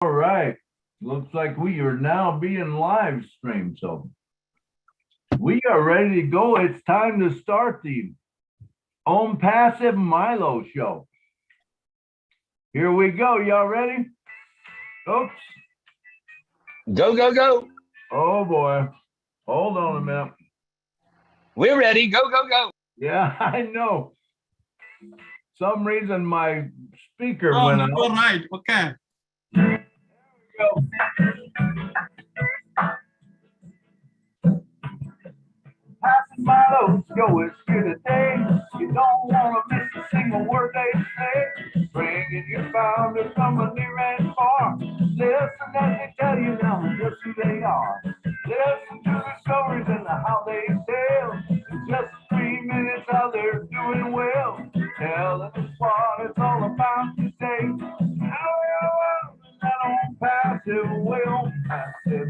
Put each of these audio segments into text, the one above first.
All right. Looks like we are now being live streamed. So we are ready to go. It's time to start the Own Passive Milo show. Here we go. Y'all ready? Oops. Go, go, go. Oh boy. Hold on a minute. We're ready. Go, go, go. Yeah, I know. Some reason my speaker Oh, went out. you're right. Okay. There we go. Passive Milo show is here today. You don't want to miss a single word they say. Bringing you founders from near and far. Listen as they tell you now just who they are. Listen to the stories and how they tell. In just 3 minutes how they're doing well. Tell us what it's all about today. How you that on passive, way on passive.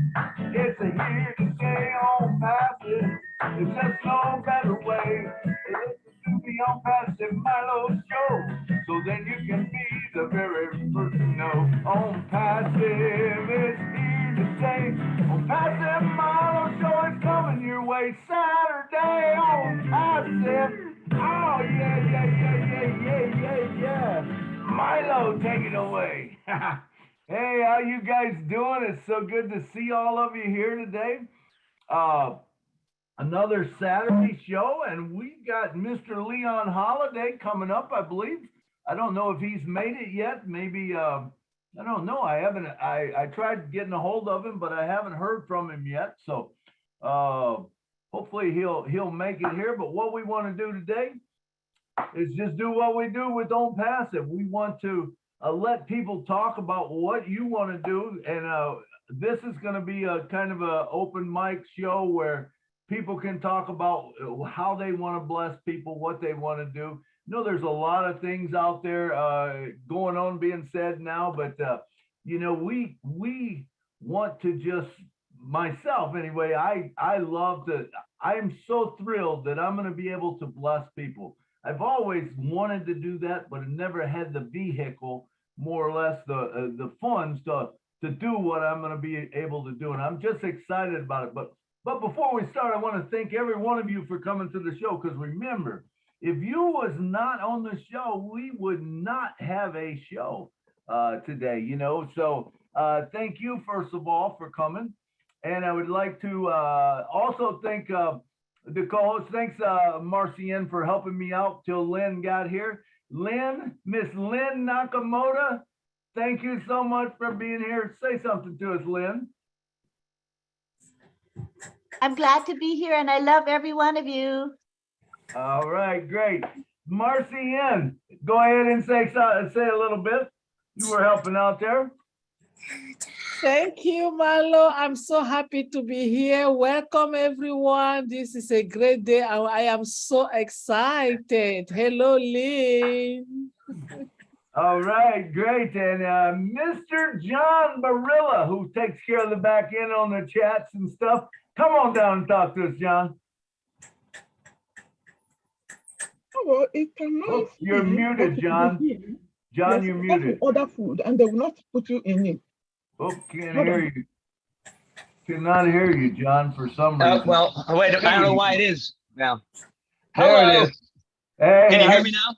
It's a here to stay on passive. There's just no better way to listen to the on passive Milo show. So then you can be the very first to know. On passive, it's here to stay. On passive Milo show is coming your way Saturday on passive. Oh yeah. Milo, take it away. Hey, how you guys doing? It's so good to see all of you here today. Another Saturday show, and we got Mr. Leon Holiday coming up, I believe. I don't know if he's made it yet. Maybe I don't know. I tried getting a hold of him, but I haven't heard from him yet. So hopefully he'll make it here. But what we want to do today is just do what we do with Don't Passive. We want to let people talk about what you want to do, and this is going to be a kind of a open mic show where people can talk about how they want to bless people, what they want to do. You know, there's a lot of things out there going on being said now, but you know, we want to just, myself anyway, I love to, I am so thrilled that I'm going to be able to bless people. I've always wanted to do that, but I never had the vehicle, more or less the funds to do what I'm going to be able to do, and I'm just excited about it. But before we start, I want to thank every one of you for coming to the show, because remember, if you was not on the show, we would not have a show today, you know. So thank you, first of all, for coming. And I would like to also thank the co-host. Thanks, Marcienne, for helping me out till Lynn got here. Miss Lynn Nakamoto, thank you so much for being here. Say something to us, Lynn. I'm glad to be here, and I love every one of you. All right, great. Marcienne, go ahead and say a little bit. You were helping out there. Thank you, Milo. I'm so happy to be here. Welcome, everyone. This is a great day. I am so excited. Hello, Lynn. All right, great. And Mr. John Barilla, who takes care of the back end on the chats and stuff. Come on down and talk to us, John. Oh, it cannot. Oh, you're muted, John. John, you're muted. Order food, and they will not put you in it. Oh, can't hear you. Cannot hear you, John, for some reason. Well, wait, I don't know why it is now. There Hello. it is. Hey, can you hear me now?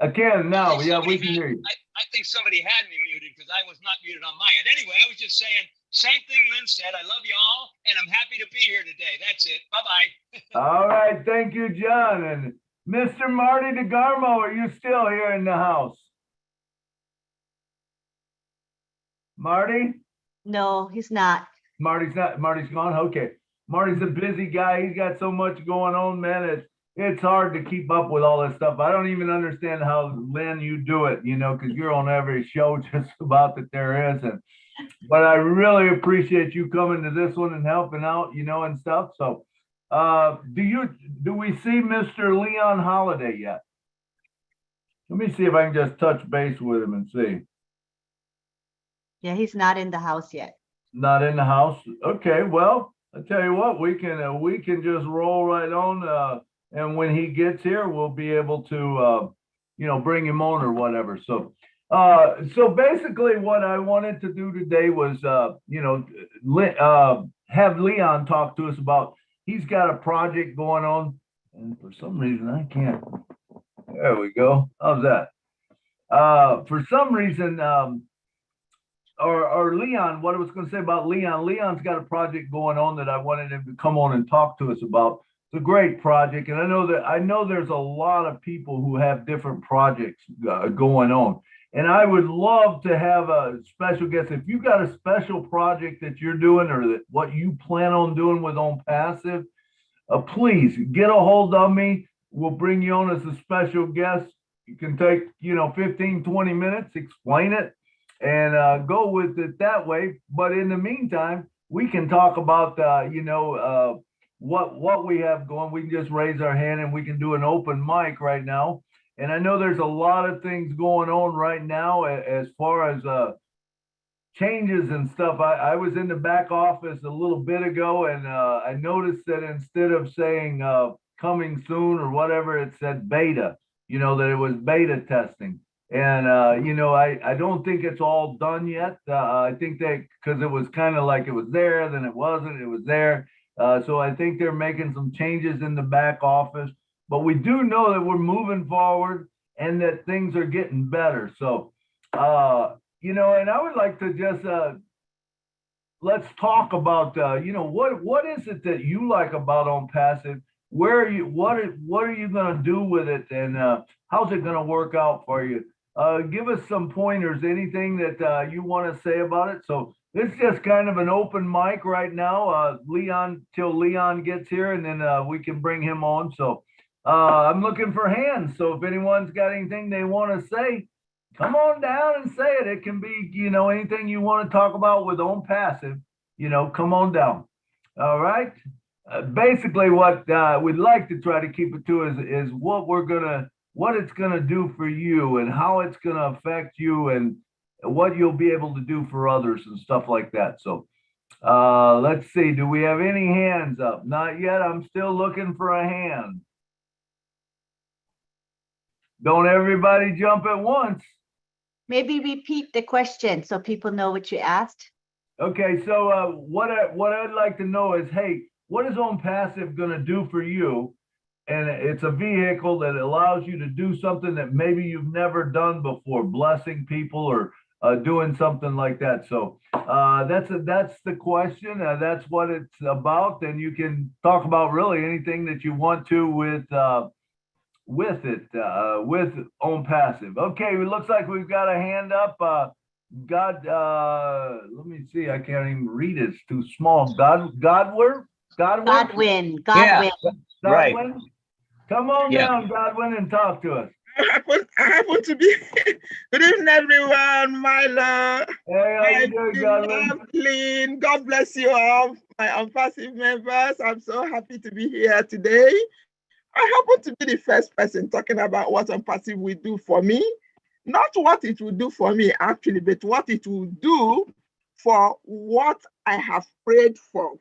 I can now. Yeah, we can hear you. I think somebody had me muted because I was not muted on my end. Anyway, I was just saying, same thing Lynn said. I love you all, and I'm happy to be here today. That's it. Bye-bye. All right. Thank you, John. And Mr. Marty DeGarmo, are you still here in the house? Marty? No, he's not. Marty's not. Marty's gone. Okay. Marty's a busy guy. He's got so much going on, man. It's hard to keep up with all this stuff. I don't even understand how, Lynn, you do it, you know, because you're on every show just about that there is. But I really appreciate you coming to this one and helping out, you know, and stuff. So do we see Mr. Leon Holiday yet? Let me see if I can just touch base with him and see. Yeah, he's not in the house yet. Not in the house. Okay, well, I tell you what, we can just roll right on. And when he gets here, we'll be able to, you know, bring him on or whatever. So So basically what I wanted to do today was, have Leon talk to us about, he's got a project going on, and for some reason I can't, there we go. How's that? For some reason, or Leon, what I was going to say about Leon, Leon's got a project going on that I wanted him to come on and talk to us about. It's a great project, and I know there's a lot of people who have different projects going on, and I would love to have a special guest. If you got a special project that you're doing or that what you plan on doing with On Passive, please get a hold of me. We'll bring you on as a special guest. You can take 15, 20 minutes, explain it, and go with it that way. But in the meantime, we can talk about what we have going. We can just raise our hand and we can do an open mic right now. And I know there's a lot of things going on right now as far as changes and stuff. I was in the back office a little bit ago, and I noticed that instead of saying coming soon or whatever, it said beta, that it was beta testing. And, I don't think it's all done yet. I think that because it was kind of like it was there, then it wasn't, it was there. So I think they're making some changes in the back office, but we do know that we're moving forward and that things are getting better. So, and I would like to just, let's talk about, what is it that you like about On Passive? Where are you, what are you going to do with it? And how's it going to work out for you? Give us some pointers, anything that you want to say about it. So it's just kind of an open mic right now, Leon, till Leon gets here, and then we can bring him on. So I'm looking for hands. So if anyone's got anything they want to say, come on down and say it. It can be, anything you want to talk about with On Passive, come on down. All right. Basically what we'd like to try to keep it to is what it's gonna do for you and how it's gonna affect you and what you'll be able to do for others and stuff like that. So let's see, do we have any hands up? Not yet. I'm still looking for a hand. Don't everybody jump at once. Maybe repeat the question so people know what you asked. Okay, so what I'd like to know is, hey, what is On Passive going to do for you? And it's a vehicle that allows you to do something that maybe you've never done before, blessing people or doing something like that. So that's the question. That's what it's about. And you can talk about really anything that you want to with On Passive. Okay, it looks like we've got a hand up. Let me see. I can't even read it. It's too small. Godwin. Godwin. Yeah. Right. Godwin. Come on down, Godwin, and talk to us. I happen to be. Good evening, everyone. Milo. Hey, how you doing, Godwin? Clean. God bless you all, my On Passive members. I'm so happy to be here today. I happen to be the first person talking about what On Passive will do for me. Not what it will do for me, actually, but what it will do for what I have prayed for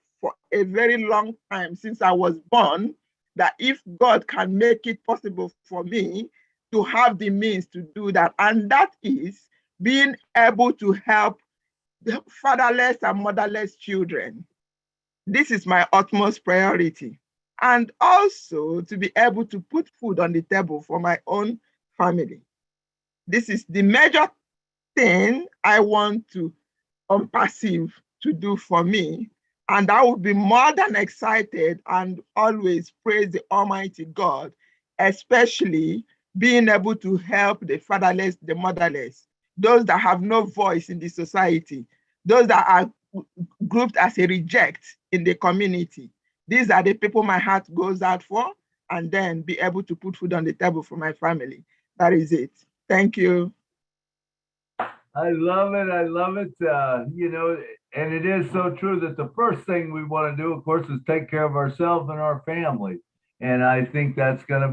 a very long time since I was born, that if God can make it possible for me to have the means to do that, and that is being able to help the fatherless and motherless children. This is my utmost priority. And also to be able to put food on the table for my own family. This is the major thing I want to On Passive to do for me. And I will be more than excited and always praise the Almighty God, especially being able to help the fatherless, the motherless, those that have no voice in the society, those that are grouped as a reject in the community. These are the people my heart goes out for, and then be able to put food on the table for my family. That is it. Thank you. I love it. I love it. And it is so true that the first thing we want to do, of course, is take care of ourselves and our family. And I think that's going to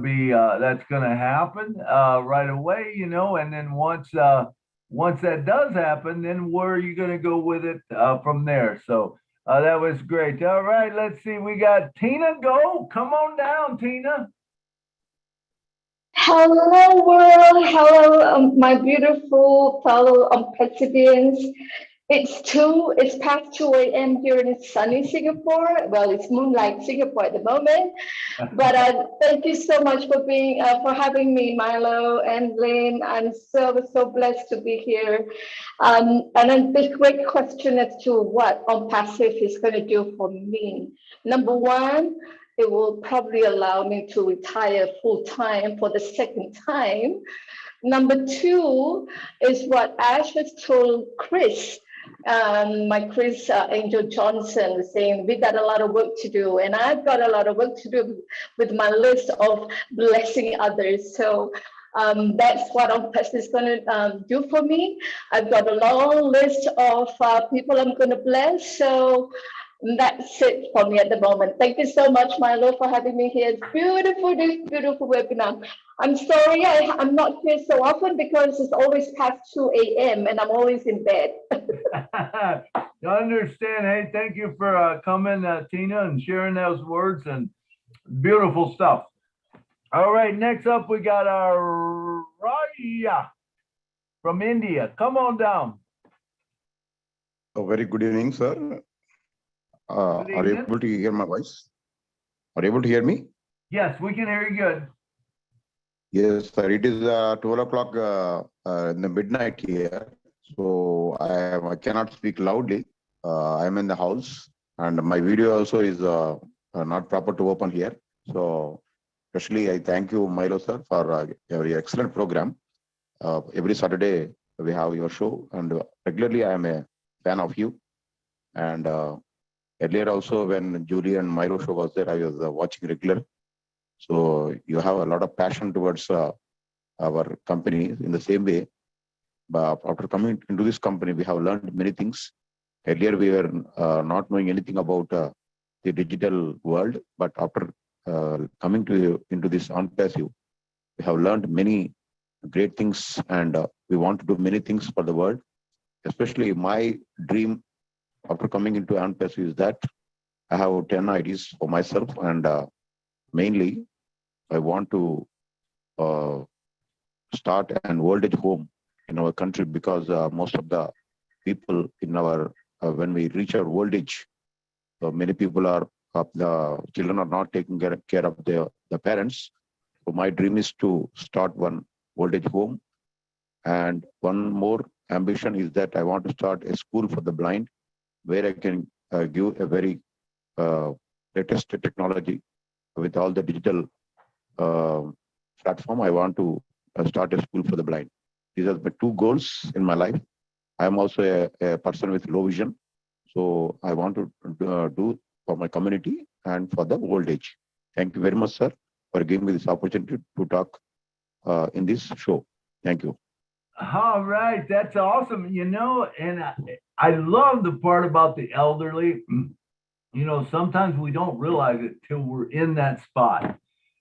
happen right away, and then once that does happen, then where are you going to go with it from there? So that was great. All right, let's see. We got Tina. Go. Come on down, Tina. Hello, world. Hello, my beautiful fellow Pacifians. It's past 2 a.m. here in sunny Singapore. Well, it's moonlight Singapore at the moment. But thank you so much for for having me, Milo and Lynn. I'm so blessed to be here. And then this great question as to what passive is going to do for me. Number one, it will probably allow me to retire full time for the second time. Number two is what Ash has told Chris, my Chris Angel Johnson, was saying we got a lot of work to do, and I've got a lot of work to do with my list of blessing others. So that's what OnPass is going to do for me. I've got a long list of people I'm going to bless. So that's it for me at the moment. Thank you so much, Milo, for having me here. It's beautiful, this beautiful webinar. I'm sorry I'm not here so often because it's always past 2 a.m. and I'm always in bed. I understand. Hey, thank you for coming, Tina, and sharing those words and beautiful stuff. All right, next up we got our Raya from India. Come on down. A very good evening, sir. Are you able to hear my voice? Are you able to hear me? Yes, we can hear you good. Yes, sir. It is 12 o'clock in the midnight here. So I cannot speak loudly. I'm in the house and my video also is not proper to open here. So especially I thank you, Milo, sir, for a very excellent program. Every Saturday we have your show and regularly I am a fan of you. And earlier also when Julie and Milo show was there, I was watching regular. So you have a lot of passion towards our company in the same way. But after coming into this company, we have learned many things. Earlier, we were not knowing anything about the digital world, but after coming into this OnPassive, we have learned many great things, and we want to do many things for the world. Especially my dream after coming into OnPassive is that I have 10 ideas for myself, and mainly I want to start an old age home in our country because most of the people in our when we reach our old age, many people are the children are not taking care of the parents. So my dream is to start one old age home, and one more ambition is that I want to start a school for the blind where I can give a very latest technology with all the digital platform. I want to start a school for the blind. These are the two goals in my life. I am also a person with low vision. So I want to do for my community and for the old age. Thank you very much, sir, for giving me this opportunity to talk in this show. Thank you. All right, that's awesome. You know, and I love the part about the elderly. You know, sometimes we don't realize it till we're in that spot.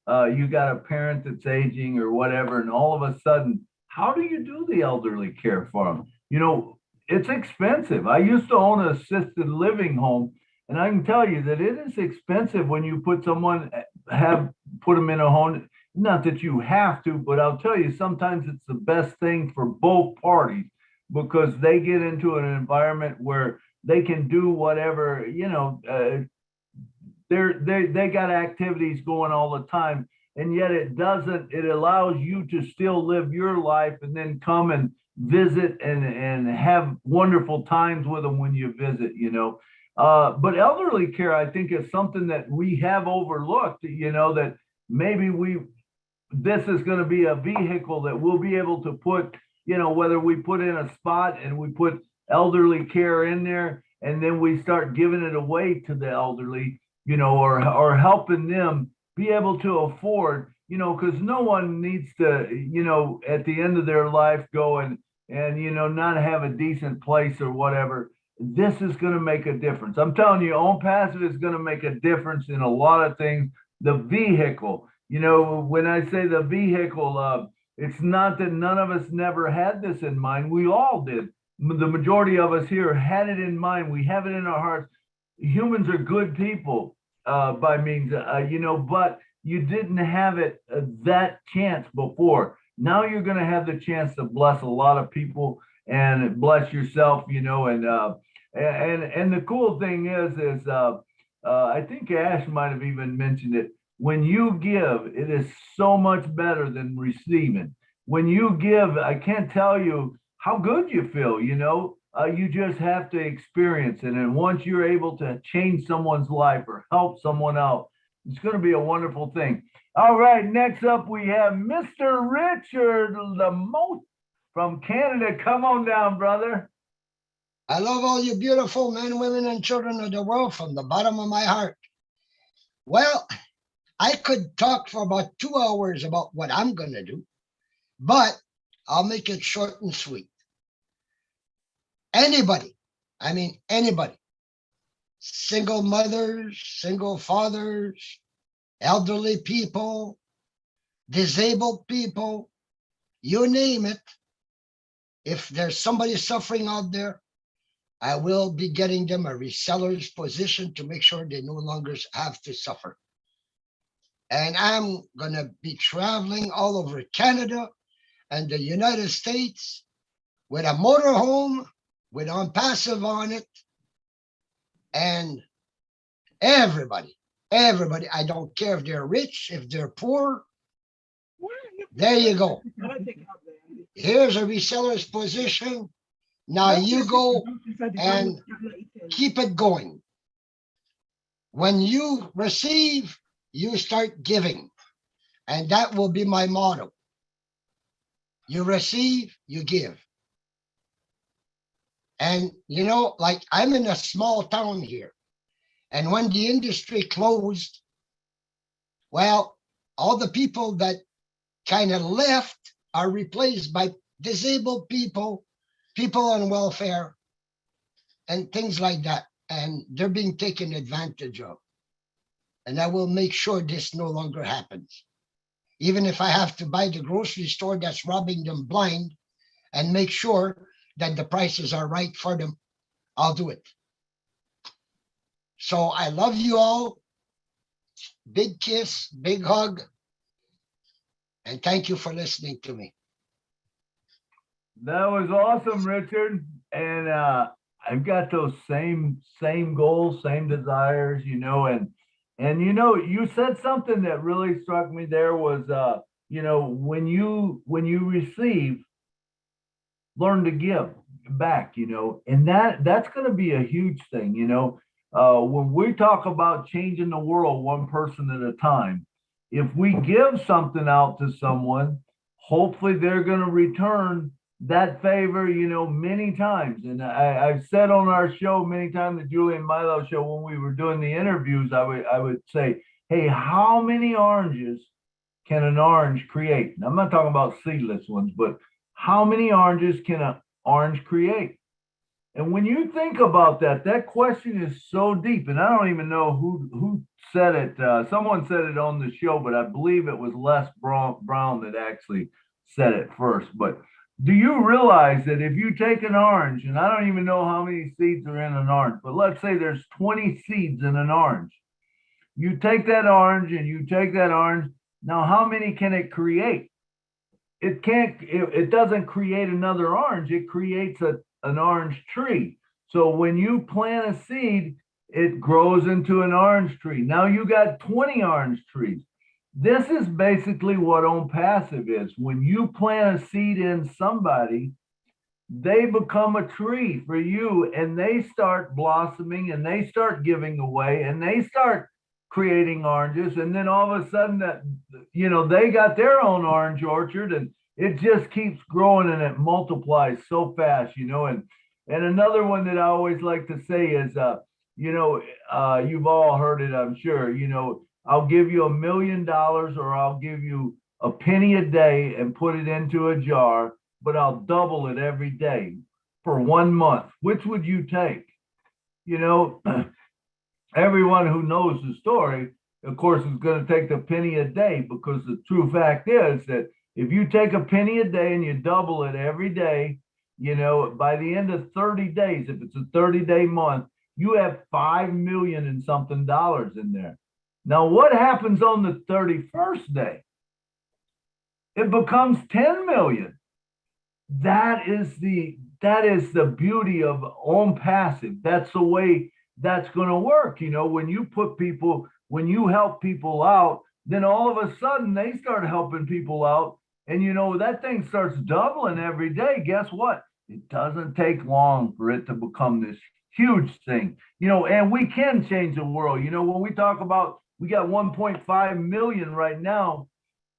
You got a parent that's aging or whatever, and all of a sudden, how do you do the elderly care for them? You know, it's expensive. I used to own an assisted living home, and I can tell you that it is expensive when you put them in a home. Not that you have to, but I'll tell you, sometimes it's the best thing for both parties because they get into an environment where they can do whatever, you know, they got activities going all the time, and yet it allows you to still live your life and then come and visit and have wonderful times with them when you visit, you know. But elderly care, I think, is something that we have overlooked, you know, that maybe this is going to be a vehicle that we'll be able to put, you know, whether we put in a spot and we put elderly care in there and then we start giving it away to the elderly, you know, or helping them be able to afford, you know, because no one needs to, you know, at the end of their life go and, you know, not have a decent place or whatever. This is going to make a difference. I'm telling you, OnPassive is going to make a difference in a lot of things. The vehicle, you know, when I say the vehicle, it's not that none of us never had this in mind. We all did. The majority of us here had it in mind. We have it in our hearts. Humans are good people by means, you know, but you didn't have it that chance before. Now you're going to have the chance to bless a lot of people and bless yourself, you know, and the cool thing is I think Ash might have even mentioned it. When you give, it is so much better than receiving. When you give, I can't tell you how good you feel, you know. You just have to experience it. And once you're able to change someone's life or help someone out, it's going to be a wonderful thing. All right, next up we have Mr. Richard Lamotte from Canada. Come on down, brother. I love all you beautiful men, women, and children of the world from the bottom of my heart. Well, I could talk for about 2 hours about what I'm going to do, but I'll make it short and sweet. Anybody, I mean anybody, single mothers, single fathers, elderly people, disabled people, you name it. If there's somebody suffering out there, I will be getting them a reseller's position to make sure they no longer have to suffer. And I'm going to be traveling all over Canada and the United States with a motorhome with on passive on it. And everybody, I don't care if they're rich, if they're poor. There you go. Here's a reseller's position. Now you go and keep it going. When you receive, you start giving. And that will be my motto. You receive, you give. And, you know, like I'm in a small town here. And when the industry closed, well, all the people that kind of left are replaced by disabled people, people on welfare, and things like that. And they're being taken advantage of. And I will make sure this no longer happens. Even if I have to buy the grocery store that's robbing them blind and make sure that the prices are right for them, I'll do it. So I love you all. Big kiss, big hug. And thank you for listening to me. That was awesome, Richard. And I've got those same goals, same desires, you know, and you know, you said something that really struck me there was you know, when you receive, learn to give back, you know, and that's going to be a huge thing, you know. When we talk about changing the world one person at a time, if we give something out to someone, hopefully they're going to return that favor, you know, many times. And I've said on our show many times, the Julie and Milo show, when we were doing the interviews, I would say, hey, how many oranges can an orange create? And I'm not talking about seedless ones, but how many oranges can an orange create? And when you think about that, that question is so deep. And I don't even know who said it. Someone said it on the show, but I believe it was Les Brown that actually said it first. But do you realize that if you take an orange, and I don't even know how many seeds are in an orange, but let's say there's 20 seeds in an orange. You take that orange and you take that orange. Now, how many can it create? It can't, it doesn't create another orange. It creates an orange tree. So when you plant a seed, it grows into an orange tree. Now you got 20 orange trees. This is basically what on passive is. When you plant a seed in somebody, they become a tree for you, and they start blossoming, and they start giving away, and they start creating oranges. And then all of a sudden, that, you know, they got their own orange orchard, and it just keeps growing and it multiplies so fast, you know. And another one that I always like to say is, you know, you've all heard it, I'm sure, you know, I'll give you $1 million or I'll give you a penny a day and put it into a jar, but I'll double it every day for 1 month. Which would you take? You know, everyone who knows the story, of course, is going to take the penny a day, because the true fact is that if you take a penny a day and you double it every day, you know, by the end of 30 days, if it's a 30-day month, you have $5 million and something in there. Now, what happens on the 31st day? It becomes 10 million. That is the beauty of on passive. That's the way that's going to work. You know, when you help people out, then all of a sudden they start helping people out. And you know, that thing starts doubling every day. Guess what? It doesn't take long for it to become this huge thing. You know, and we can change the world. You know, when we talk about, we got 1.5 million right now,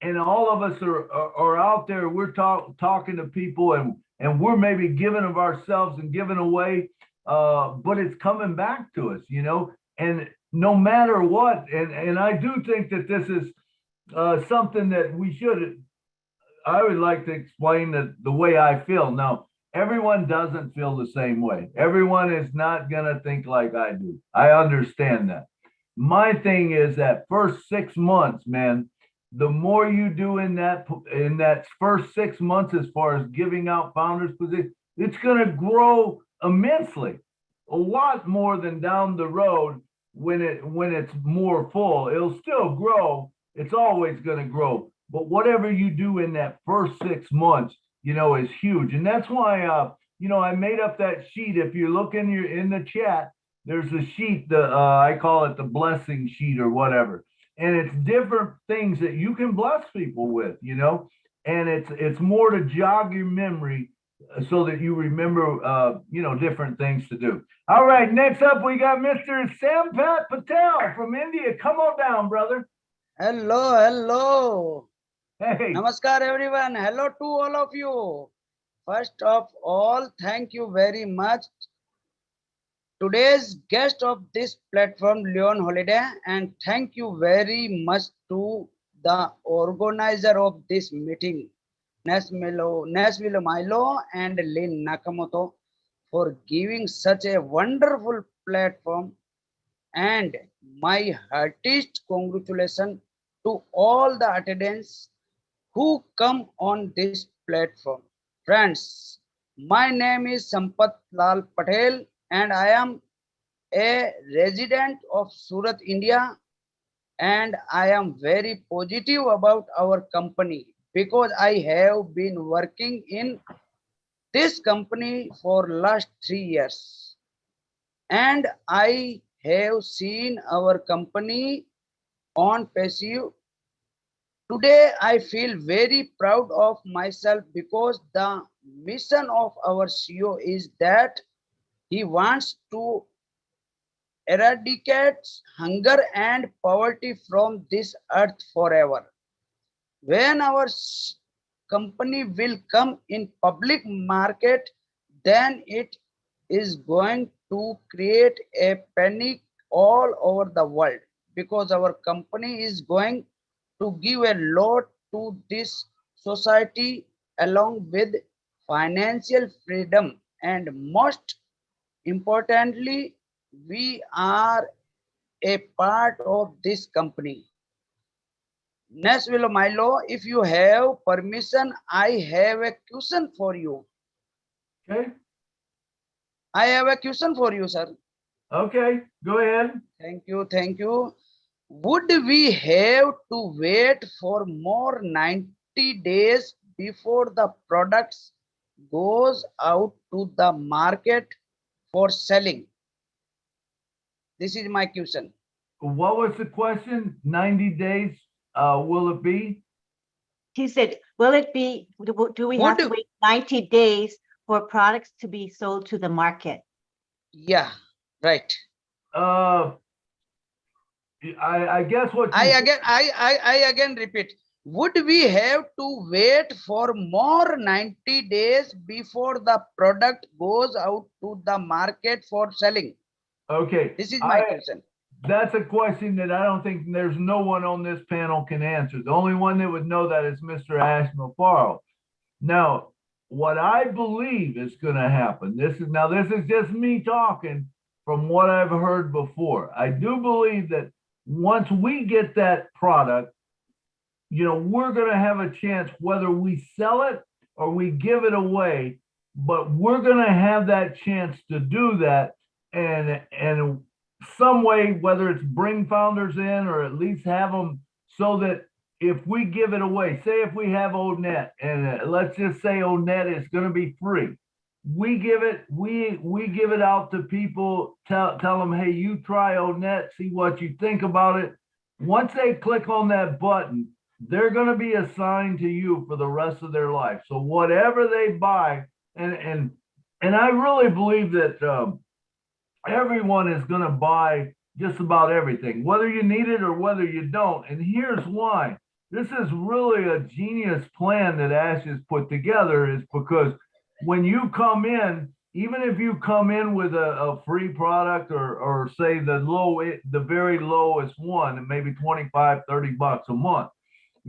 and all of us are out there. We're talking to people, and we're maybe giving of ourselves and giving away, but it's coming back to us, you know. And no matter what, and I do think that this is something that we should. I would like to explain the way I feel. Now, everyone doesn't feel the same way. Everyone is not gonna think like I do. I understand that. My thing is that first 6 months, man, the more you do in that first 6 months, as far as giving out founders positions, it's going to grow immensely, a lot more than down the road when it's more full. It'll still grow. It's always going to grow. But whatever you do in that first 6 months, you know, is huge. And that's why, you know, I made up that sheet. If you look in the chat, there's a sheet, I call it the blessing sheet or whatever. And it's different things that you can bless people with, you know, and it's more to jog your memory so that you remember, you know, different things to do. All right, next up, we got Mr. Sampat Patel from India. Come on down, brother. Hello, hello. Hey. Namaskar, everyone. Hello to all of you. First of all, thank you very much. Today's guest of this platform, Leon Holiday, and thank you very much to the organizer of this meeting, Nashville Milo and Lynn Nakamoto, for giving such a wonderful platform, and my heartiest congratulations to all the attendants who come on this platform. Friends, my name is Sampat Lal Patel and I am a resident of Surat, India, and I am very positive about our company because I have been working in this company for last 3 years and I have seen our company on passive. Today I feel very proud of myself because the mission of our CEO is that he wants to eradicate hunger and poverty from this earth forever. When our company will come in public market, then it is going to create a panic all over the world because our company is going to give a lot to this society along with financial freedom, and most importantly, we are a part of this company. Nashville Milo, if you have permission, I have a question for you. Okay. I have a question for you, sir. Okay, go ahead. Thank you, thank you. Would we have to wait for more 90 days before the products goes out to the market for selling? This is my question. What was the question? 90 days, will it be? He said, will it be, do we have to wait 90 days for products to be sold to the market? Yeah, right. I guess what I again repeat, would we have to wait for more 90 days before the product goes out to the market for selling? Okay. This is my question. That's a question that I don't think there's no one on this panel can answer. The only one that would know that is Mr. Ash Mafaro. Now, what I believe is going to happen, this is just me talking from what I've heard before. I do believe that once we get that product, you know, we're going to have a chance whether we sell it or we give it away, but we're going to have that chance to do that. And some way, whether it's bring founders in or at least have them so that if we give it away, say if we have ONET and let's just say ONET is going to be free. We give it out to people, tell them, hey, you try ONET, see what you think about it. Once they click on that button, they're going to be assigned to you for the rest of their life. So whatever they buy, and I really believe that everyone is going to buy just about everything, whether you need it or whether you don't. And here's why. This is really a genius plan that Ash has put together, is because when you come in, even if you come in with a free product or say the very lowest one, and maybe 25, 30 bucks a month.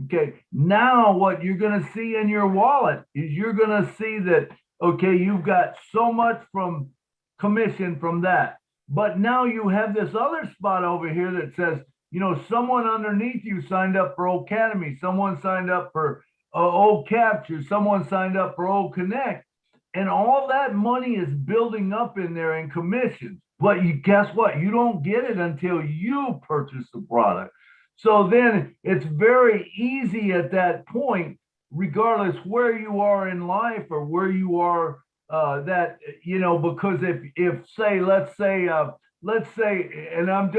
Okay, now what you're going to see in your wallet is you're going to see that, okay, you've got so much from commission from that. But now you have this other spot over here that says, you know, someone underneath you signed up for Academy, someone signed up for Old Capture, someone signed up for Old Connect. And all that money is building up in there in commissions. But guess what? You don't get it until you purchase the product. So then it's very easy at that point, regardless where you are in life or where you are, that, you know, because if say, let's say, and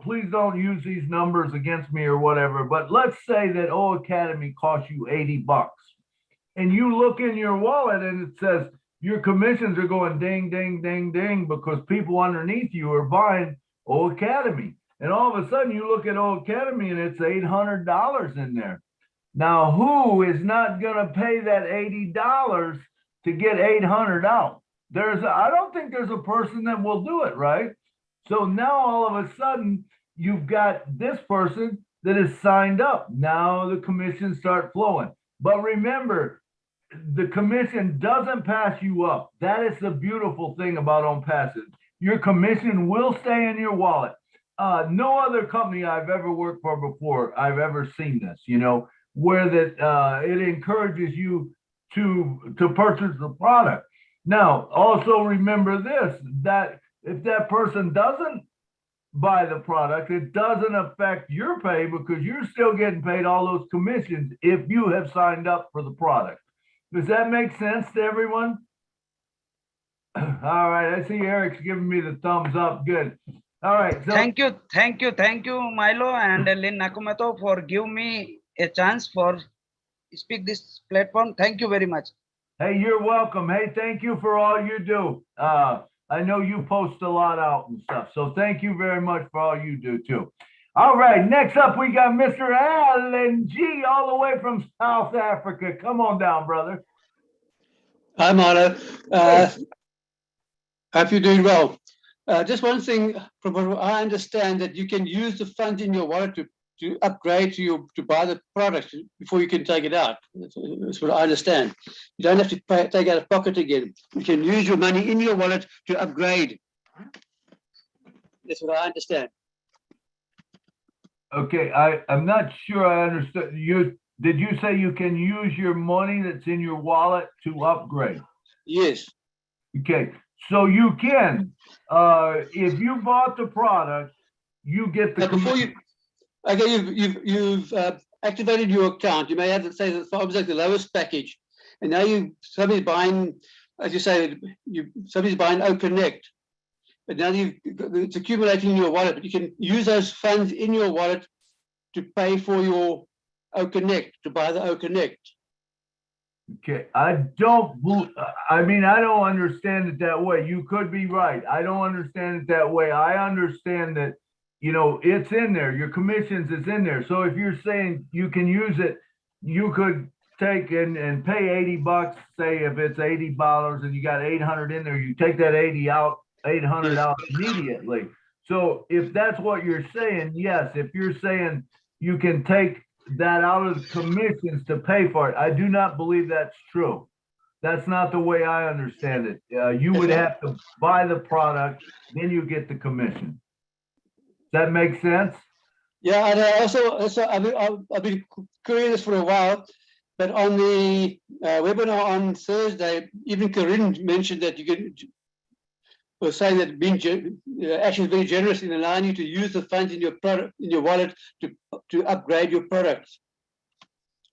please don't use these numbers against me or whatever, but let's say that O Academy costs you 80 bucks. And you look in your wallet and it says your commissions are going ding, ding, ding, ding, because people underneath you are buying O Academy. And all of a sudden you look at O Academy and it's $800 in there. Now, who is not going to pay that $80 to get 800 out? I don't think there's a person that will do it, right? So now all of a sudden you've got this person that is signed up. Now the commissions start flowing. But remember, the commission doesn't pass you up. That is the beautiful thing about OnPassive. Your commission will stay in your wallet. No other company I've ever worked for before, I've ever seen this, you know, where that it encourages you to purchase the product. Now, also remember this, that if that person doesn't buy the product, it doesn't affect your pay because you're still getting paid all those commissions if you have signed up for the product. Does that make sense to everyone? All right, I see Eric's giving me the thumbs up. Good. All right. So thank you, Milo and Lynn Nakamoto, for giving me a chance for speak this platform. Thank you very much. Hey, you're welcome. Hey, thank you for all you do. I know you post a lot out and stuff, so thank you very much for all you do too. All right, next up we got Mr. Alan G, all the way from South Africa. Come on down, brother. Hi, Milo. Hope you're doing well. Just one thing, from what I understand, that you can use the funds in your wallet to upgrade to buy the product before you can take it out. That's what I understand. You don't have to take out of pocket again. You can use your money in your wallet to upgrade. That's what I understand. Okay, I'm not sure I understood. Did you say you can use your money that's in your wallet to upgrade? Yes. Okay, so you can. If you bought the product, you get the. Before you, okay, you've activated your account. You may have to say that like the lowest package, and now somebody's buying, as you say, somebody's buying O Connect. But now it's accumulating in your wallet, but you can use those funds in your wallet to pay for your O Connect, to buy the O Connect. Okay, I don't understand it that way. You could be right. I don't understand it that way. I understand that, you know, it's in there. Your commissions is in there. So if you're saying you can use it, you could take and pay 80 bucks, say if it's $80 and you got 800 in there, you take that 800 out immediately. So if that's what you're saying, yes, if you're saying you can take that out of the commissions to pay for it, I do not believe that's true. That's not the way I understand it. You would have to buy the product, then you get the commission. Does that make sense? Yeah, and also I've been querying this for a while, but on the webinar on Thursday, even Corinne mentioned that you can was saying that Ash is very generous in allowing you to use the funds in your product, in your wallet, to upgrade your products.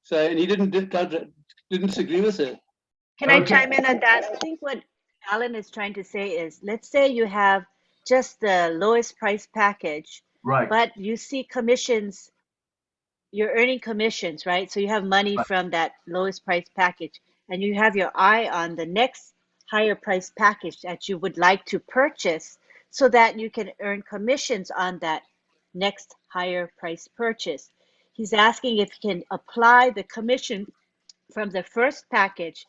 So, and he didn't disagree with it. Can I Okay. chime in on that? I think what Alan is trying to say is, let's say you have just the lowest price package, Right. but you see commissions, you're earning commissions, right? So you have money Right. from that lowest price package, and you have your eye on the next higher price package that you would like to purchase so that you can earn commissions on that next higher price purchase. He's asking if you can apply the commission from the first package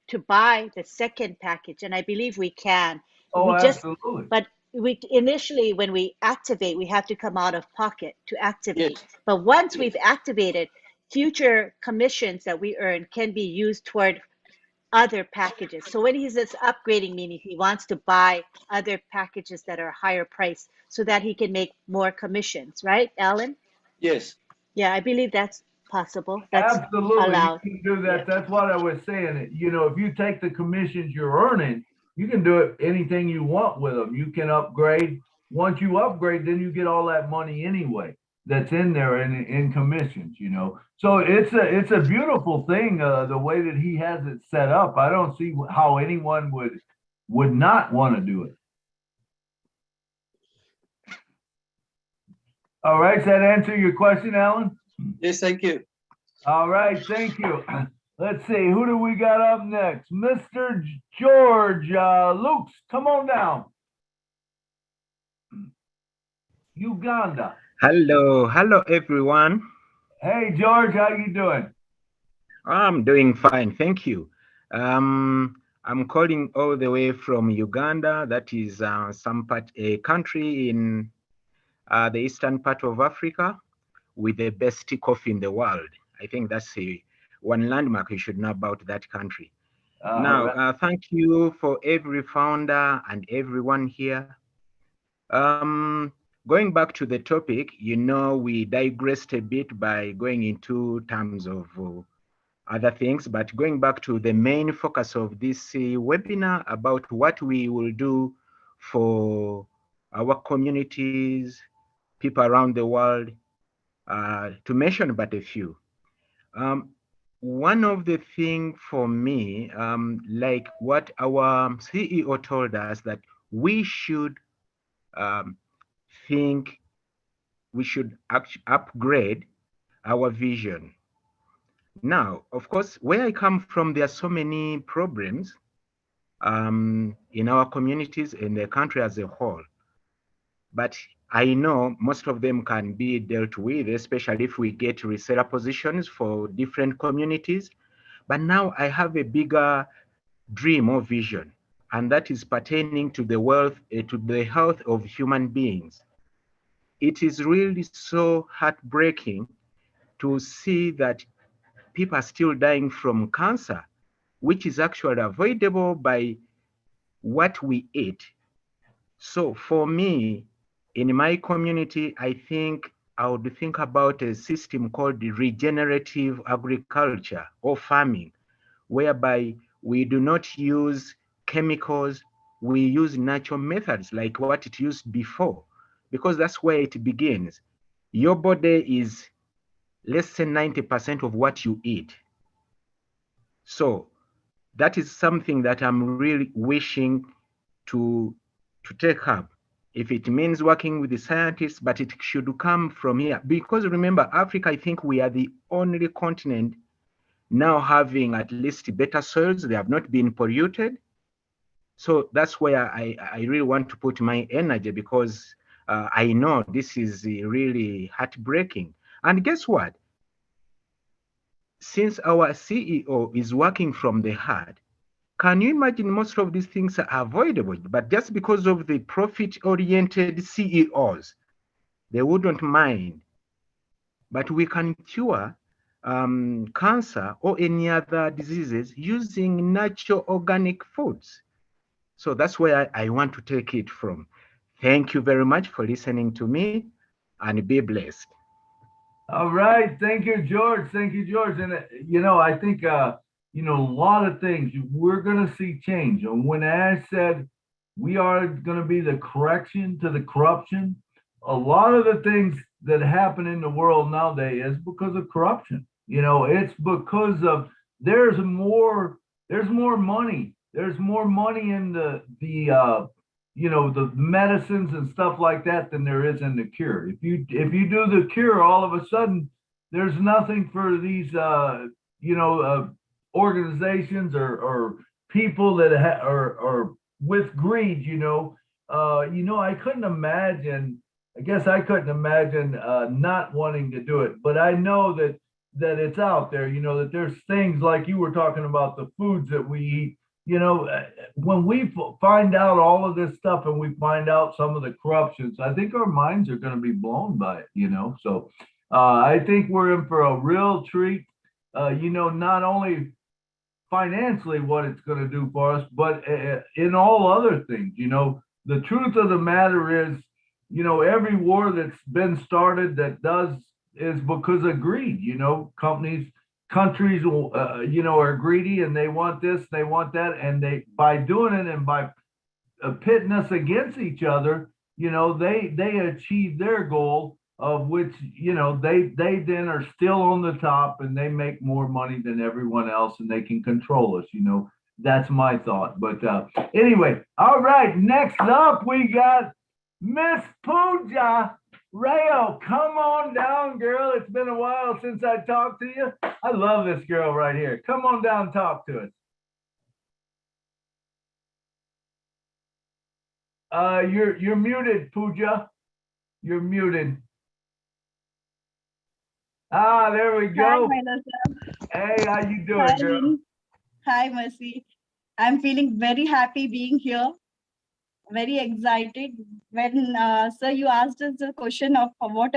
to buy the second package, and I believe we can. Oh, We just, absolutely. but we initially, when we activate, we have to come out of pocket to activate. Yes. But once we've activated, future commissions that we earn can be used toward other packages. So when he says upgrading, meaning he wants to buy other packages that are higher price so that he can make more commissions, right, Alan? Yes. Yeah, I believe that's possible. That's Absolutely, allowed. you can do that. Yeah. That's what I was saying. You know, if you take the commissions you're earning, you can do it anything you want with them. You can upgrade. Once you upgrade, then you get all that money anyway that's in there in commissions, you know. So it's a beautiful thing, the way that he has it set up. I don't see how anyone would not want to do it. All right, does that answer your question, Alan? Yes, thank you. All right, thank you. Let's see, who do we got up next? Mr. George Lukes, come on down. Uganda. Hello everyone. Hey George, how you doing? I'm doing fine, thank you. I'm calling all the way from Uganda. That is a country in the eastern part of Africa with the best coffee in the world. I think that's one landmark you should know about that country. Now, Right. thank you for every founder and everyone here. Going back to the topic, you know, we digressed a bit by going into terms of other things, but going back to the main focus of this webinar about what we will do for our communities, people around the world, to mention but a few. One of the things for me, like what our CEO told us, that we should think we should upgrade our vision. Now, of course, where I come from, there are so many problems in our communities and the country as a whole. But I know most of them can be dealt with, especially if we get reseller positions for different communities. But now I have a bigger dream or vision, and that is pertaining to the wealth, to the health of human beings. It is really so heartbreaking to see that people are still dying from cancer, which is actually avoidable by what we eat. So for me, in my community, I think I would think about a system called regenerative agriculture or farming, whereby we do not use chemicals, we use natural methods like what it used before, because that's where it begins. Your body is less than 90% of what you eat. So that is something that I'm really wishing to take up. If it means working with the scientists, but it should come from here. Because remember, Africa, I think we are the only continent now having at least better soils. They have not been polluted. So that's where I really want to put my energy, because I know this is really heartbreaking. And guess what? Since our CEO is working from the heart, can you imagine most of these things are avoidable, but just because of the profit-oriented CEOs, they wouldn't mind. But we can cure cancer or any other diseases using natural organic foods. So that's where I want to take it from. Thank you very much for listening to me, and be blessed. All right, thank you, George. Thank you, George. And you know, I think you know, a lot of things we're going to see change. And when Ash said, we are going to be the correction to the corruption. A lot of the things that happen in the world nowadays is because of corruption. It's because of there's more money. There's more money in the medicines and stuff like that than there is in the cure. If you do the cure, all of a sudden there's nothing for these organizations or people that are with greed. I couldn't imagine. I guess I couldn't imagine not wanting to do it, but I know that it's out there. That there's things like you were talking about the foods that we eat. When we find out all of this stuff and we find out some of the corruptions, I think our minds are going to be blown by it. So I think we're in for a real treat. Not only financially what it's going to do for us, but in all other things. The truth of the matter is, every war that's been started that does is because of greed. Countries, are greedy and they want this, they want that, and they by doing it and by pitting us against each other, they achieve their goal of which, they then are still on the top and they make more money than everyone else and they can control us. That's my thought. But anyway, all right. Next up, we got Miss Pooja. Rayo, come on down, girl. It's been a while since I talked to you. I love this girl right here. Come on down and talk to us. You're muted, Pooja. You're muted. There we go. Hi, Milo sir. Hey, how you doing, Hi, girl? Lynn. Hi, Mercy. I'm feeling very happy being here. Very excited when sir you asked us the question of what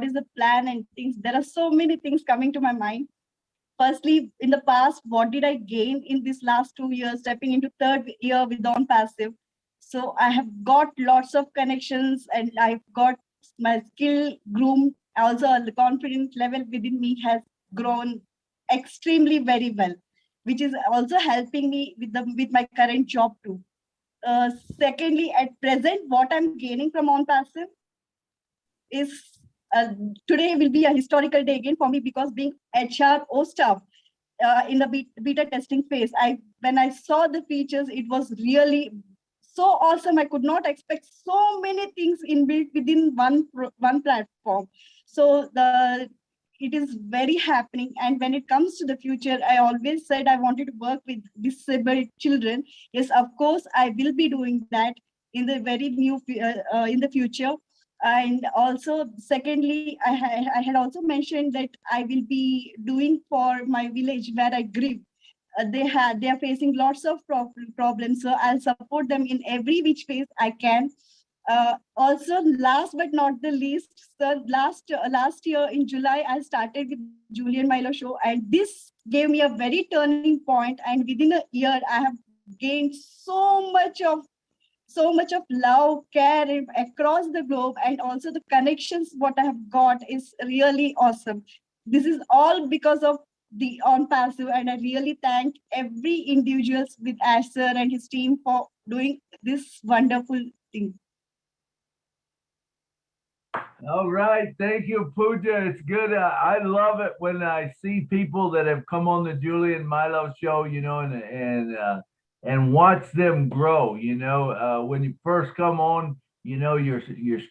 is the plan and things. There are so many things coming to my mind. Firstly, in the past, what did I gain in this last 2 years, stepping into third year with on passive? So I have got lots of connections and I've got my skill groomed. Also, the confidence level within me has grown extremely very well, which is also helping me with my current job too. Secondly, at present, what I'm gaining from on passive is today will be a historical day again for me because being HRO staff in the beta testing phase, when I saw the features, it was really so awesome. I could not expect so many things inbuilt within one platform. So it is very happening. And when it comes to the future, I always said I wanted to work with disabled children. Yes, of course, I will be doing that in the very in the future. And also, secondly, I had also mentioned that I will be doing for my village where I grew. They are facing lots of problems, so I'll support them in every which ways I can. Also, last but not the least, sir, last year in July, I started with Julian Milo show, and this gave me a very turning point. And within a year, I have gained so much of love, care across the globe, and also the connections what I have got is really awesome. This is all because of the on passive, and I really thank every individuals with Ash sir and his team for doing this wonderful thing. All right, thank you, Pooja. It's good. I love it when I see people that have come on the Julian Milo show, and watch them grow. When you first come on, you're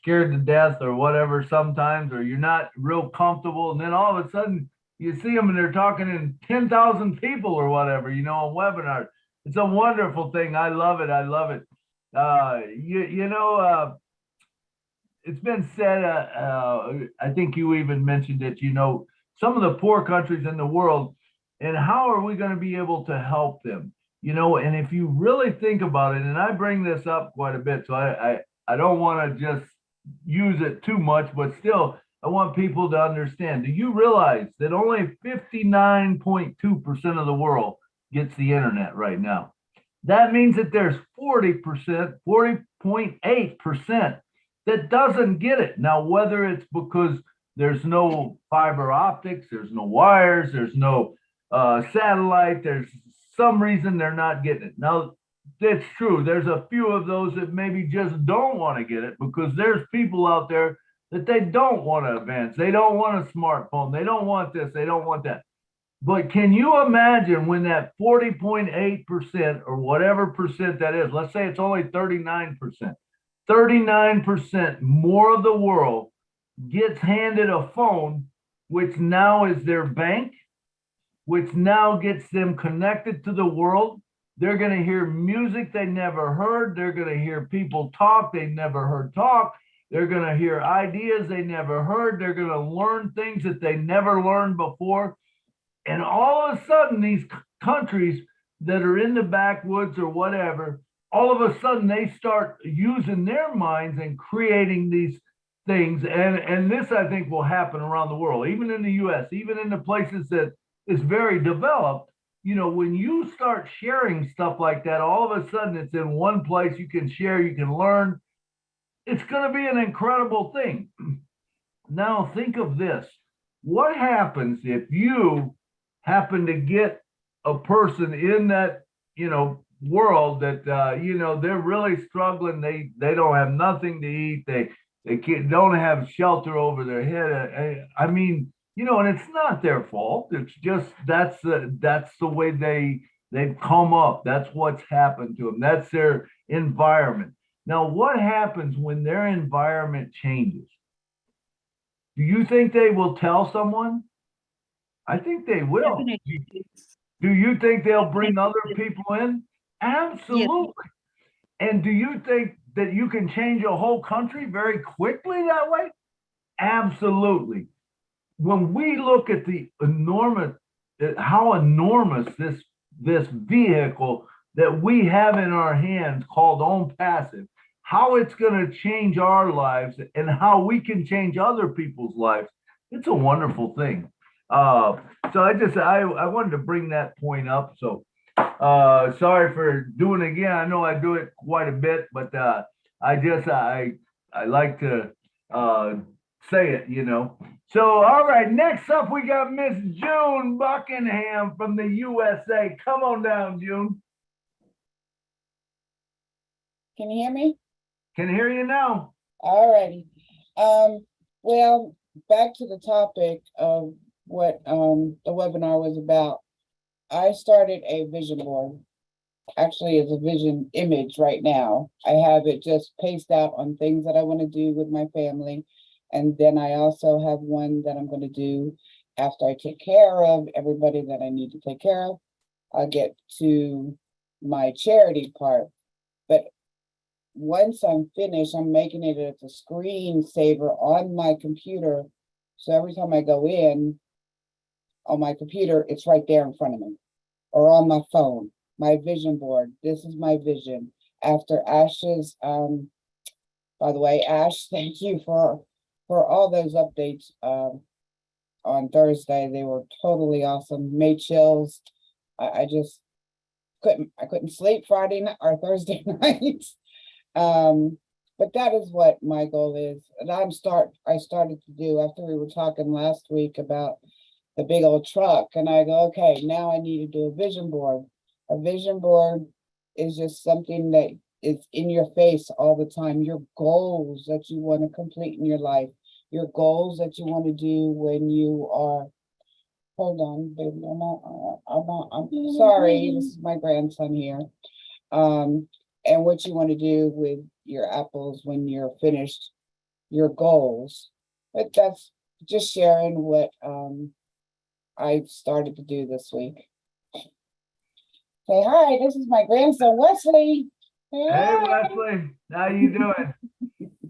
scared to death or whatever sometimes, or you're not real comfortable, and then all of a sudden you see them and they're talking in 10,000 people or whatever, on webinars. It's a wonderful thing. I love it. I love it. It's been said, I think you even mentioned it, some of the poor countries in the world, and how are we going to be able to help them? And if you really think about it, and I bring this up quite a bit, so I don't want to just use it too much, but still, I want people to understand. Do you realize that only 59.2% of the world gets the internet right now? That means that there's 40%, 40.8% that doesn't get it. Now, whether it's because there's no fiber optics, there's no wires, there's no satellite, there's some reason they're not getting it. Now, That's true. There's a few of those that maybe just don't want to get it because there's people out there that they don't want to advance. They don't want a smartphone. They don't want this. They don't want that. But can you imagine when that 40.8% or whatever percent that is, let's say it's only 39%, 39% more of the world gets handed a phone, which now is their bank, which now gets them connected to the world. They're going to hear music they never heard. They're going to hear people talk they never heard talk. They're going to hear ideas they never heard. They're going to learn things that they never learned before. And all of a sudden, these countries that are in the backwoods or whatever, all of a sudden they start using their minds and creating these things. And this, I think, will happen around the world, even in the US, even in the places that is very developed. You know, when you start sharing stuff like that, all of a sudden it's in one place. You can share, you can learn. It's going to be an incredible thing. Now, think of this. What happens if you happen to get a person in that, you know, world that, you know, they're really struggling. They don't have nothing to eat. They don't have shelter over their head. I mean, you know, and it's not their fault. It's just that's the way they've come up. That's what's happened to them. That's their environment. Now, what happens when their environment changes? Do you think they will tell someone? I think they will. Definitely. Do you think they'll bring other people in? Absolutely. Yes. And do you think that you can change a whole country very quickly that way? Absolutely. When we look at the enormous, how enormous this vehicle that we have in our hands called Own Passive, how it's going to change our lives and how we can change other people's lives, it's a wonderful thing. So I wanted to bring that point up. So sorry for doing it again. I know I do it quite a bit, but I like to say it, you know. So all right, next up we got Miss June Buckingham from the USA. Come on down, June. Can you hear me? Can hear you now. All righty. Well, back to the topic of what the webinar was about. I started a vision board. Actually, it's a vision image right now. I have it just paced out on things that I want to do with my family. And then I also have one that I'm going to do after I take care of everybody that I need to take care of. I'll get to my charity part. But once I'm finished, I'm making it as a screensaver on my computer. So every time I go in on my computer, it's right there in front of me, or on my phone, my vision board. This is my vision. After Ash's, by the way, Ash, thank you for all those updates on Thursday. They were totally awesome. Made chills. I just couldn't sleep Friday night or Thursday night. But that is what my goal is. And I started to do after we were talking last week about the big old truck. And I go, okay, now I need to do a vision board. A vision board is just something that is in your face all the time. Your goals that you want to complete in your life, your goals that you want to do when you are, hold on, baby, I'm sorry, this is my grandson here. And what you want to do with your apples when you're finished, your goals. But that's just sharing what I started to do this week. Say hi, this is my grandson, Wesley. Hey, Wesley, how you doing?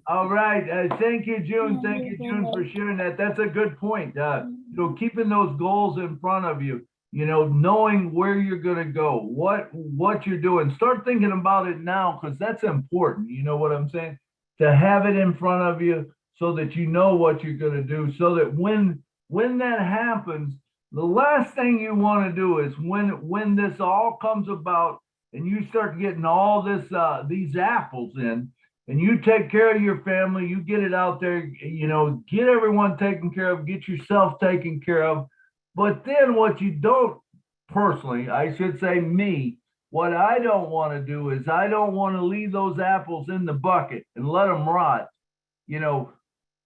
All right, thank you, June. Thank you, June, for sharing that. That's a good point. You know, keeping those goals in front of you, you know, knowing where you're going to go, what you're doing. Start thinking about it now, because that's important. You know what I'm saying? To have it in front of you so that you know what you're going to do, so that when that happens, the last thing you want to do is when this all comes about and you start getting all these apples in, and you take care of your family, you get it out there, you know, get everyone taken care of, get yourself taken care of. But then what you don't, personally, I should say me, What I don't want to do is I don't want to leave those apples in the bucket and let them rot. You know,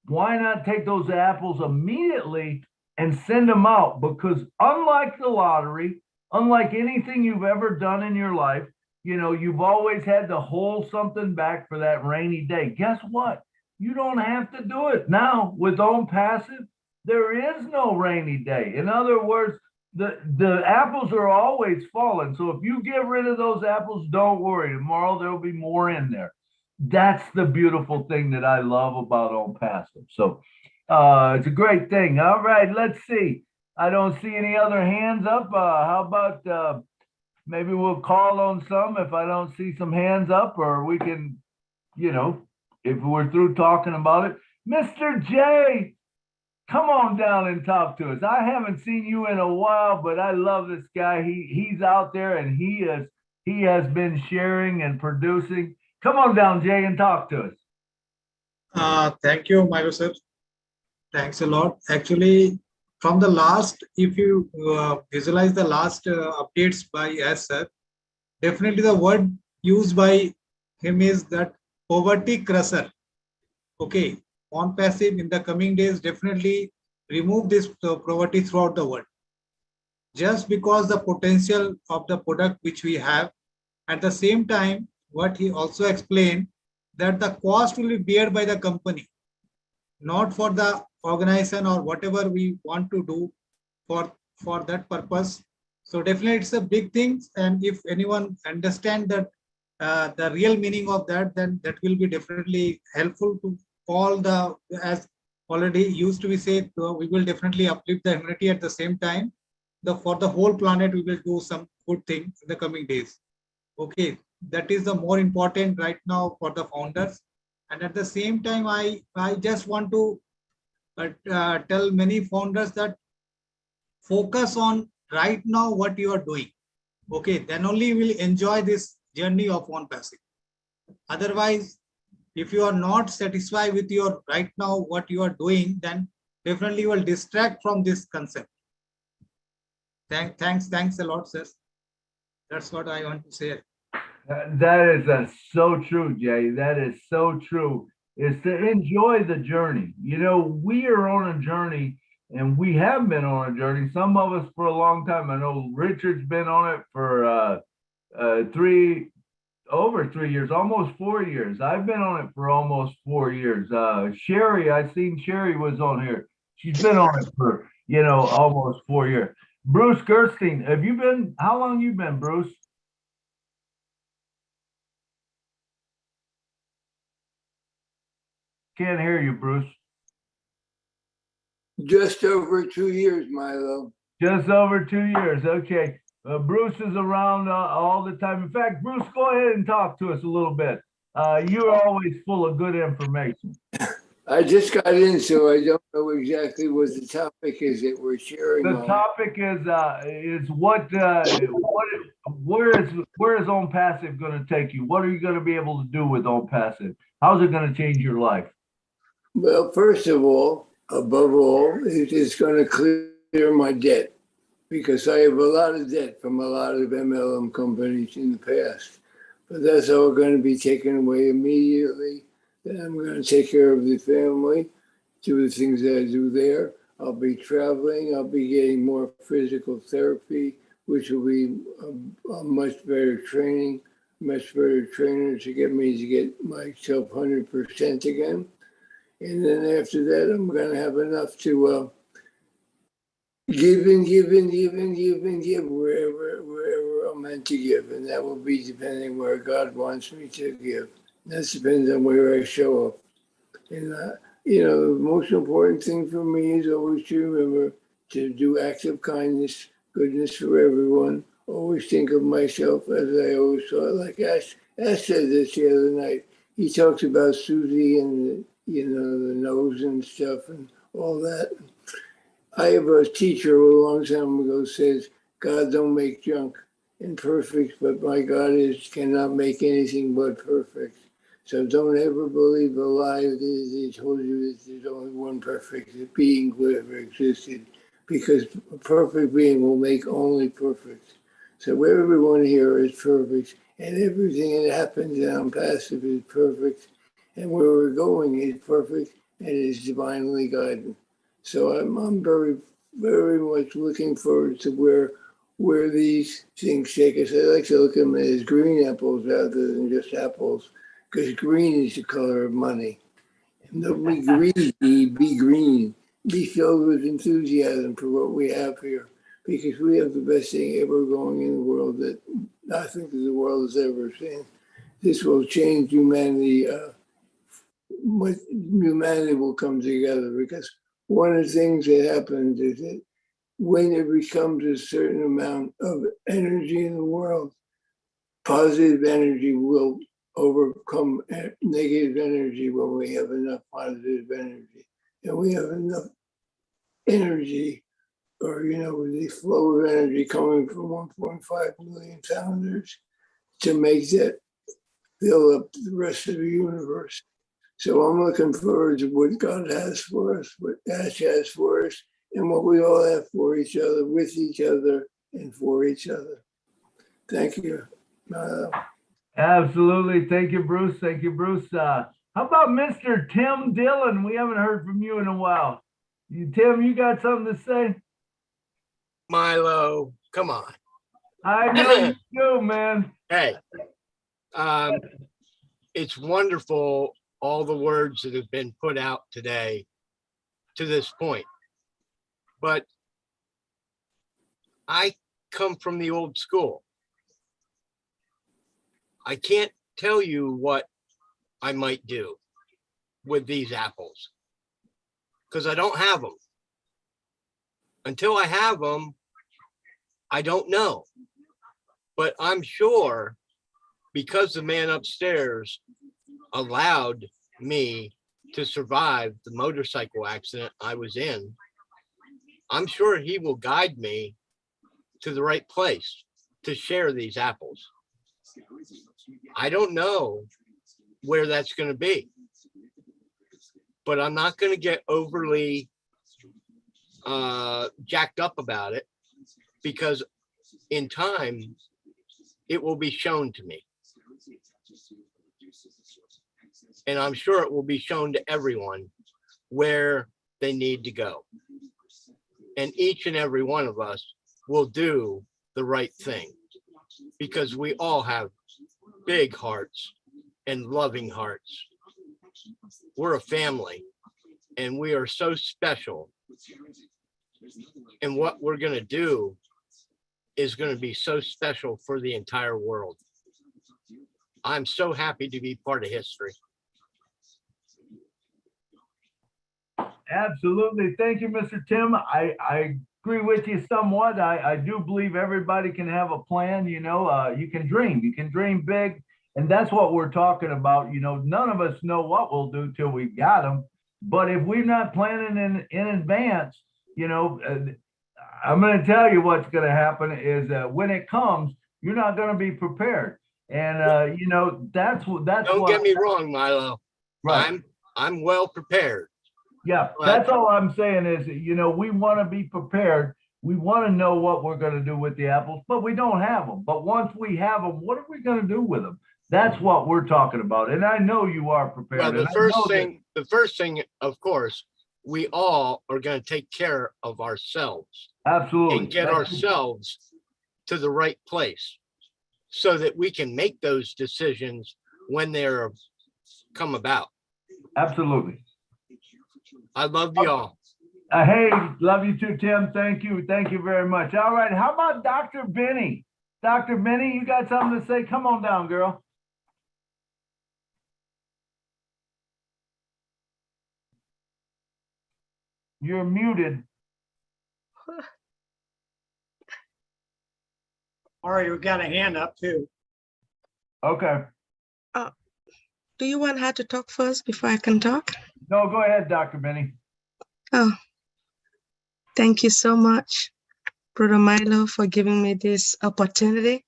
why not take those apples immediately and send them out? Because unlike the lottery, unlike anything you've ever done in your life, you know, you've always had to hold something back for that rainy day. Guess what? You don't have to do it now with Own Passive. There is no rainy day. In other words, the apples are always falling. So if you get rid of those apples, don't worry. Tomorrow there'll be more in there. That's the beautiful thing that I love about Own Passive. So it's a great thing. All right, let's see. I don't see any other hands up. How about maybe we'll call on some if I don't see some hands up, or we can, you know, if we're through talking about it. Mr. J, come on down and talk to us. I haven't seen you in a while, but I love this guy. He's out there and he has been sharing and producing. Come on down, Jay, and talk to us. Thank you, Milo sir. Thanks a lot. Actually, from the last, if you visualize the last updates by S sir, definitely the word used by him is that poverty crusher. Okay, Own Passive in the coming days definitely remove this poverty throughout the world. Just because the potential of the product which we have, at the same time, what he also explained that the cost will be borne by the company, not for the organization or whatever we want to do for that purpose. So definitely it's a big thing, and if anyone understand that the real meaning of that, then that will be definitely helpful to all the, as already used to be said, we will definitely uplift the humanity. At the same time, for the whole planet we will do some good thing in the coming days. Okay, that is the more important right now for the founders. And at the same time, I just want to tell many founders that focus on right now what you are doing. Okay, then only you will enjoy this journey of Own Passive. Otherwise, if you are not satisfied with your right now what you are doing, then definitely you will distract from this concept. Thanks a lot, sir. That's what I want to say. That is so true, Jay. That is so true. Is to enjoy the journey. You know, we are on a journey, and we have been on a journey. Some of us for a long time. I know Richard's been on it for over 3 years, almost 4 years. I've been on it for almost 4 years. Sherry, I seen Sherry was on here. She's been on it for, you know, almost 4 years. Bruce Gerstein, have you been, how long you been, Bruce? Can't hear you, Bruce. Just over 2 years, Milo. Just over 2 years. Okay. Bruce is around all the time. In fact, Bruce, go ahead and talk to us a little bit. You're always full of good information. I just got in, so I don't know exactly what the topic is that we're sharing. The topic is where is Own Passive going to take you? What are you going to be able to do with Own Passive? How's it going to change your life? Well, first of all, above all, it is going to clear my debt, because I have a lot of debt from a lot of MLM companies in the past. But that's all going to be taken away immediately. Then I'm going to take care of the family, do the things that I do there. I'll be traveling. I'll be getting more physical therapy, which will be a much better training, much better trainer to get me to get myself 100% again. And then after that, I'm going to have enough to give and give and give and give and give wherever I'm meant to give. And that will be depending where God wants me to give. That depends on where I show up. And, you know, the most important thing for me is always to remember to do acts of kindness, goodness for everyone. Always think of myself as I always thought. Like Ash said this the other night. He talks about Susie and, you know, the nose and stuff and all that. I have a teacher a long time ago says, God don't make junk imperfect, but my God cannot make anything but perfect. So don't ever believe a lie that they told you that there's only one perfect being who ever existed, because a perfect being will make only perfect. So everyone here is perfect, and everything that happens down passive is perfect, and where we're going is perfect and is divinely guided. So I'm very, very much looking forward to where these things take us. I like to look at them as green apples rather than just apples, because green is the color of money. And don't be greedy, be green. Be filled with enthusiasm for what we have here, because we have the best thing ever going in the world that I think that the world has ever seen. This will change humanity. Humanity will come together, because one of the things that happens is that when it becomes a certain amount of energy in the world, positive energy will overcome negative energy when we have enough positive energy. And we have enough energy, or, the flow of energy coming from 1.5 million founders to make that fill up the rest of the universe. So I'm looking forward to what God has for us, what Ash has for us, and what we all have for each other, with each other, and for each other. Thank you. Absolutely. Thank you, Bruce. Thank you, Bruce. How about Mr. Tim Dillon? We haven't heard from you in a while. Tim, you got something to say? Milo, come on. I know you do, man. Hey, it's wonderful, all the words that have been put out today to this point. But I come from the old school. I can't tell you what I might do with these apples because I don't have them. Until I have them, I don't know. But I'm sure because the man upstairs allowed me to survive the motorcycle accident I was in, I'm sure he will guide me to the right place to share these apples. I don't know where that's going to be, but I'm not going to get overly jacked up about it, because in time it will be shown to me, and I'm sure it will be shown to everyone where they need to go, and each and every one of us will do the right thing, because we all have big hearts and loving hearts. We're a family, and we are so special, and what we're going to do is going to be so special for the entire world. I'm so happy to be part of history. Absolutely. Thank you, Mr. Tim. I agree with you somewhat. I do believe everybody can have a plan. You can dream big. And that's what we're talking about. None of us know what we'll do till we got them. But if we're not planning in advance, I'm going to tell you what's going to happen is when it comes, you're not going to be prepared. And, that's Don't get me wrong, Milo. Right. I'm well prepared. Yeah, that's all I'm saying is, we want to be prepared. We want to know what we're going to do with the apples, but we don't have them. But once we have them, what are we going to do with them? That's what we're talking about. And I know you are prepared. Well, the first thing, of course, we all are going to take care of ourselves. Absolutely. And get ourselves to the right place so that we can make those decisions when they're come about. Absolutely. I love you all. Hey, love you too, Tim. Thank you. Thank you very much. All right. How about Dr. Benny? Dr. Benny, you got something to say? Come on down, girl. You're muted. All right, we got a hand up too. Okay. Do you want her to talk first before I can talk? No, go ahead, Dr. Benny. Oh, thank you so much, Brother Milo, for giving me this opportunity.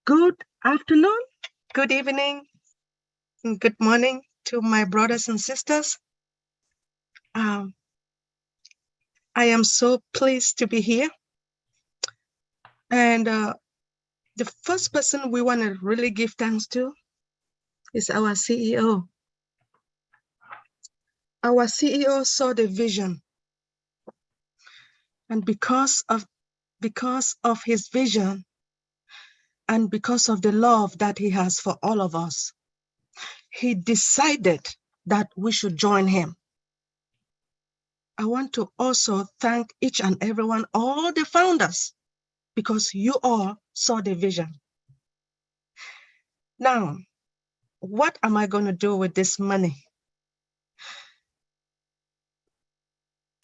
Good afternoon, good evening, and good morning to my brothers and sisters. I am so pleased to be here. And the first person we want to really give thanks to is our CEO. Our CEO saw the vision. And because of his vision and because of the love that he has for all of us, he decided that we should join him. I want to also thank each and everyone, all the founders, because you all saw the vision. Now, what am I going to do with this money?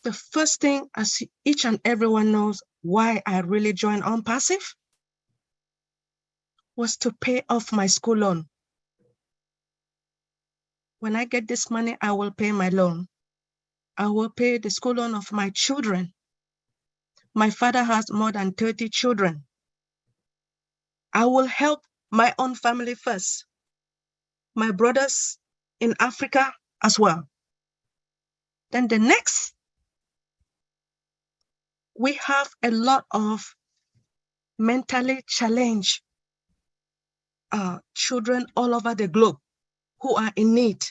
The first thing, as each and everyone knows why I really joined OnPassive, was to pay off my school loan. When I get this money, I will pay my loan. I will pay the school loan of my children. My father has more than 30 children. I will help my own family first, my brothers in Africa as well. Then the next, we have a lot of mentally challenged children all over the globe who are in need.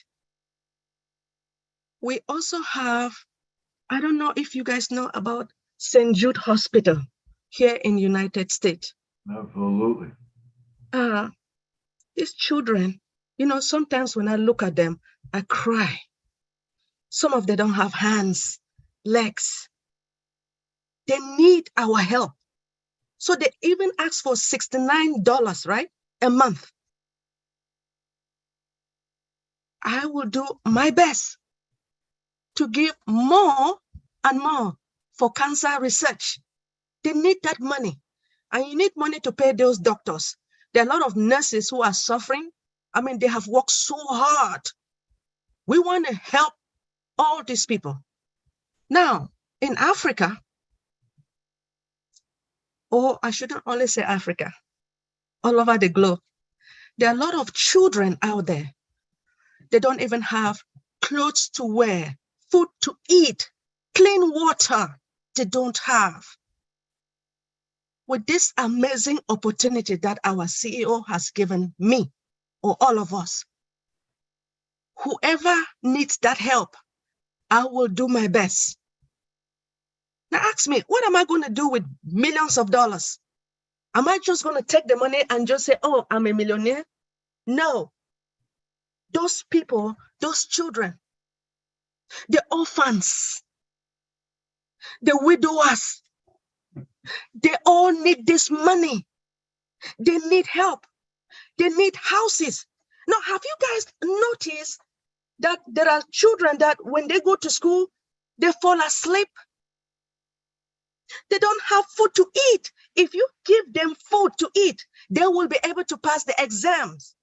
We also have, I don't know if you guys know about St. Jude Hospital here in United States. Absolutely. These children, you know, sometimes when I look at them, I cry. Some of them don't have hands, legs. They need our help. So they even ask for $69, right? A month. I will do my best to give more and more for cancer research. They need that money. And you need money to pay those doctors. There are a lot of nurses who are suffering. I mean, they have worked so hard. We want to help all these people. Now, in Africa, or I shouldn't only say Africa, all over the globe, there are a lot of children out there. They don't even have clothes to wear, food to eat, clean water they don't have. With this amazing opportunity that our CEO has given me, or all of us, whoever needs that help, I will do my best. Now ask me, what am I going to do with millions of dollars? Am I just going to take the money and just say, oh, I'm a millionaire? No. Those people, those children, the orphans, the widowers, they all need this money. They need help. They need houses. Now, have you guys noticed that there are children that when they go to school, they fall asleep? They don't have food to eat. If you give them food to eat, they will be able to pass the exams.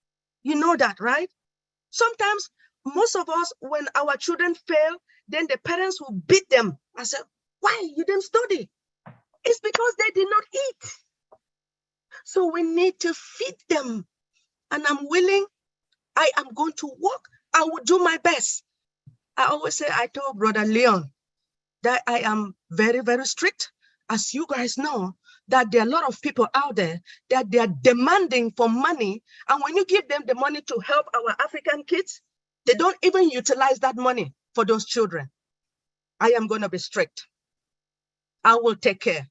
You know that, right? Sometimes, most of us, when our children fail, then the parents will beat them and say, why you didn't study? It's because they did not eat. So we need to feed them. And I'm willing, I am going to work. I will do my best. I always say, I told Brother Leon that I am very, very strict. As you guys know, that there are a lot of people out there that they are demanding for money. And when you give them the money to help our African kids, they don't even utilize that money for those children. I am going to be strict. I will take care.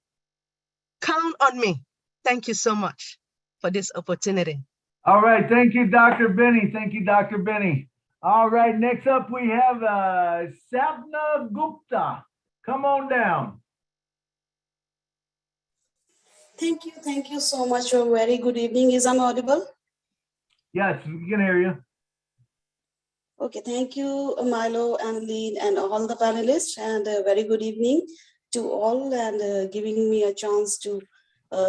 Count on me. Thank you so much for this opportunity. All right. Thank you, Dr. Benny. Thank you, Dr. Benny. All right. Next up, we have Sapna Gupta. Come on down. Thank you so much. A very good evening. Is I'm audible? Yes, we can hear you. Okay, thank you, Milo and Lee and all the panelists, and a very good evening to all, and giving me a chance to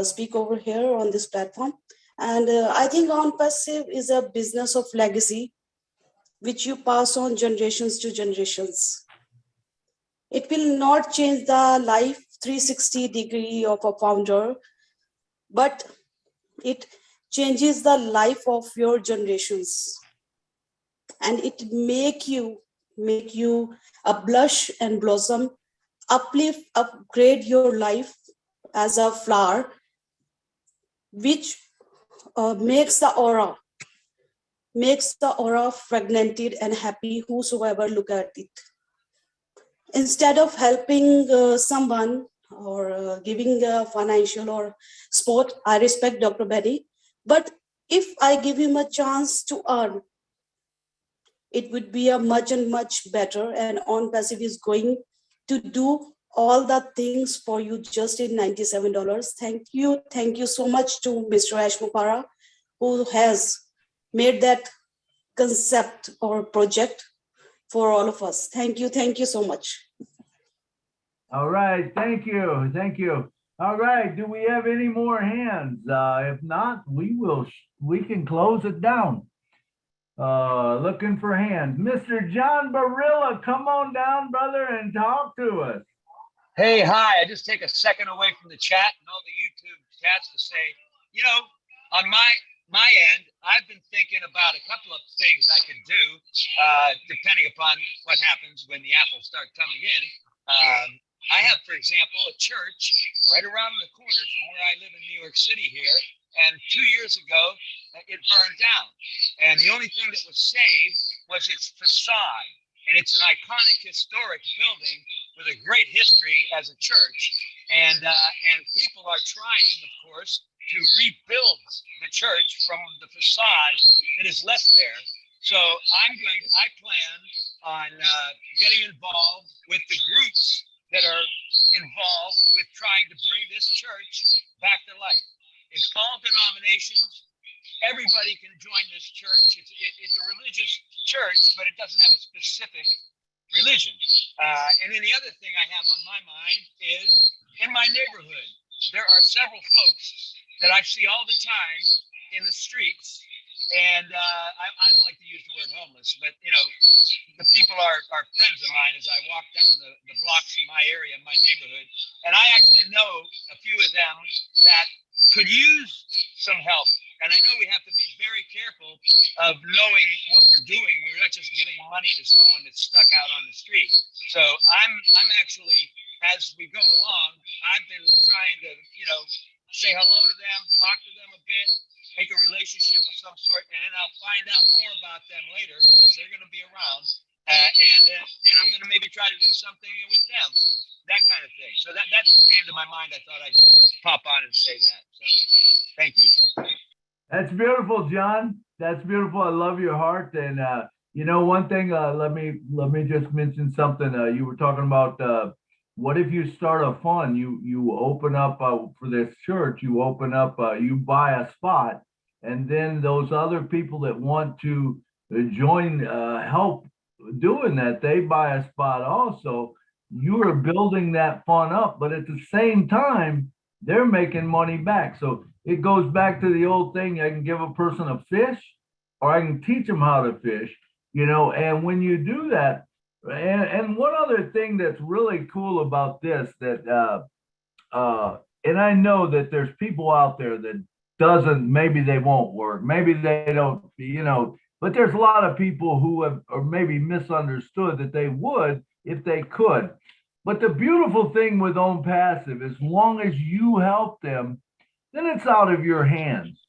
speak over here on this platform. And I think OnPassive is a business of legacy, which you pass on generations to generations. It will not change the life 360 degree of a founder, but it changes the life of your generations, and it make you a blush and blossom, uplift, upgrade your life as a flower, which makes the aura fragmented and happy whosoever look at it. Instead of helping someone or giving financial or sport, I respect Dr. Betty, but if I give him a chance to earn, it would be a much and much better, and On Passive is going to do all the things for you just in $97. Thank you so much to Mr. Ash Mupara, who has made that concept or project for all of us. Thank you so much. All right, thank you. All right, do we have any more hands? If not, we can close it down. Looking for hands. Mr. John Barilla, come on down, brother, and talk to us. Hey, hi. I just take a second away from the chat and all the YouTube chats to say, you know, on my end, I've been thinking about a couple of things I could do, depending upon what happens when the apples start coming in. I have, for example, a church right around the corner from where I live in New York City here. And 2 years ago, it burned down. And the only thing that was saved was its facade. And it's an iconic historic building with a great history as a church. And people are trying, of course, to rebuild the church from the facade that is left there. So I plan on getting involved with the groups that are involved with trying to bring this church back to life. It's all denominations. Everybody can join this church. It's a religious church, but it doesn't have a specific religion. And then the other thing I have on my mind is in my neighborhood, there are several folks that I see all the time in the streets. And I don't like to use the word homeless, but you know, the people are friends of mine as I walk down the blocks in my area, in my neighborhood. And I actually know a few of them that could use some help. And I know we have to be very careful of knowing what we're doing. We're not just giving money to someone that's stuck out on the street. So I'm actually, as we go along, I've been trying to, you know, say hello to them, talk to them a bit, make a relationship of some sort, and then I'll find out more about them later because they're going to be around, and I'm going to maybe try to do something with them, that kind of thing. So that just came to my mind. I thought I'd pop on and say that. So thank you. That's beautiful, John. That's beautiful. I love your heart. And you know, one thing. Let me just mention something. You were talking about what if you start a fund? You open up for this church. You open up. You buy a spot, and then those other people that want to join, help doing that, they buy a spot also. You are building that fund up, but at the same time, they're making money back. So it goes back to the old thing. I can give a person a fish, or I can teach them how to fish, you know. And when you do that, and one other thing that's really cool about this, that and I know that there's people out there that doesn't, maybe they won't work, maybe they don't, you know, but there's a lot of people who have, or maybe misunderstood that they would if they could. But the beautiful thing with Own Passive, as long as you help them, then it's out of your hands.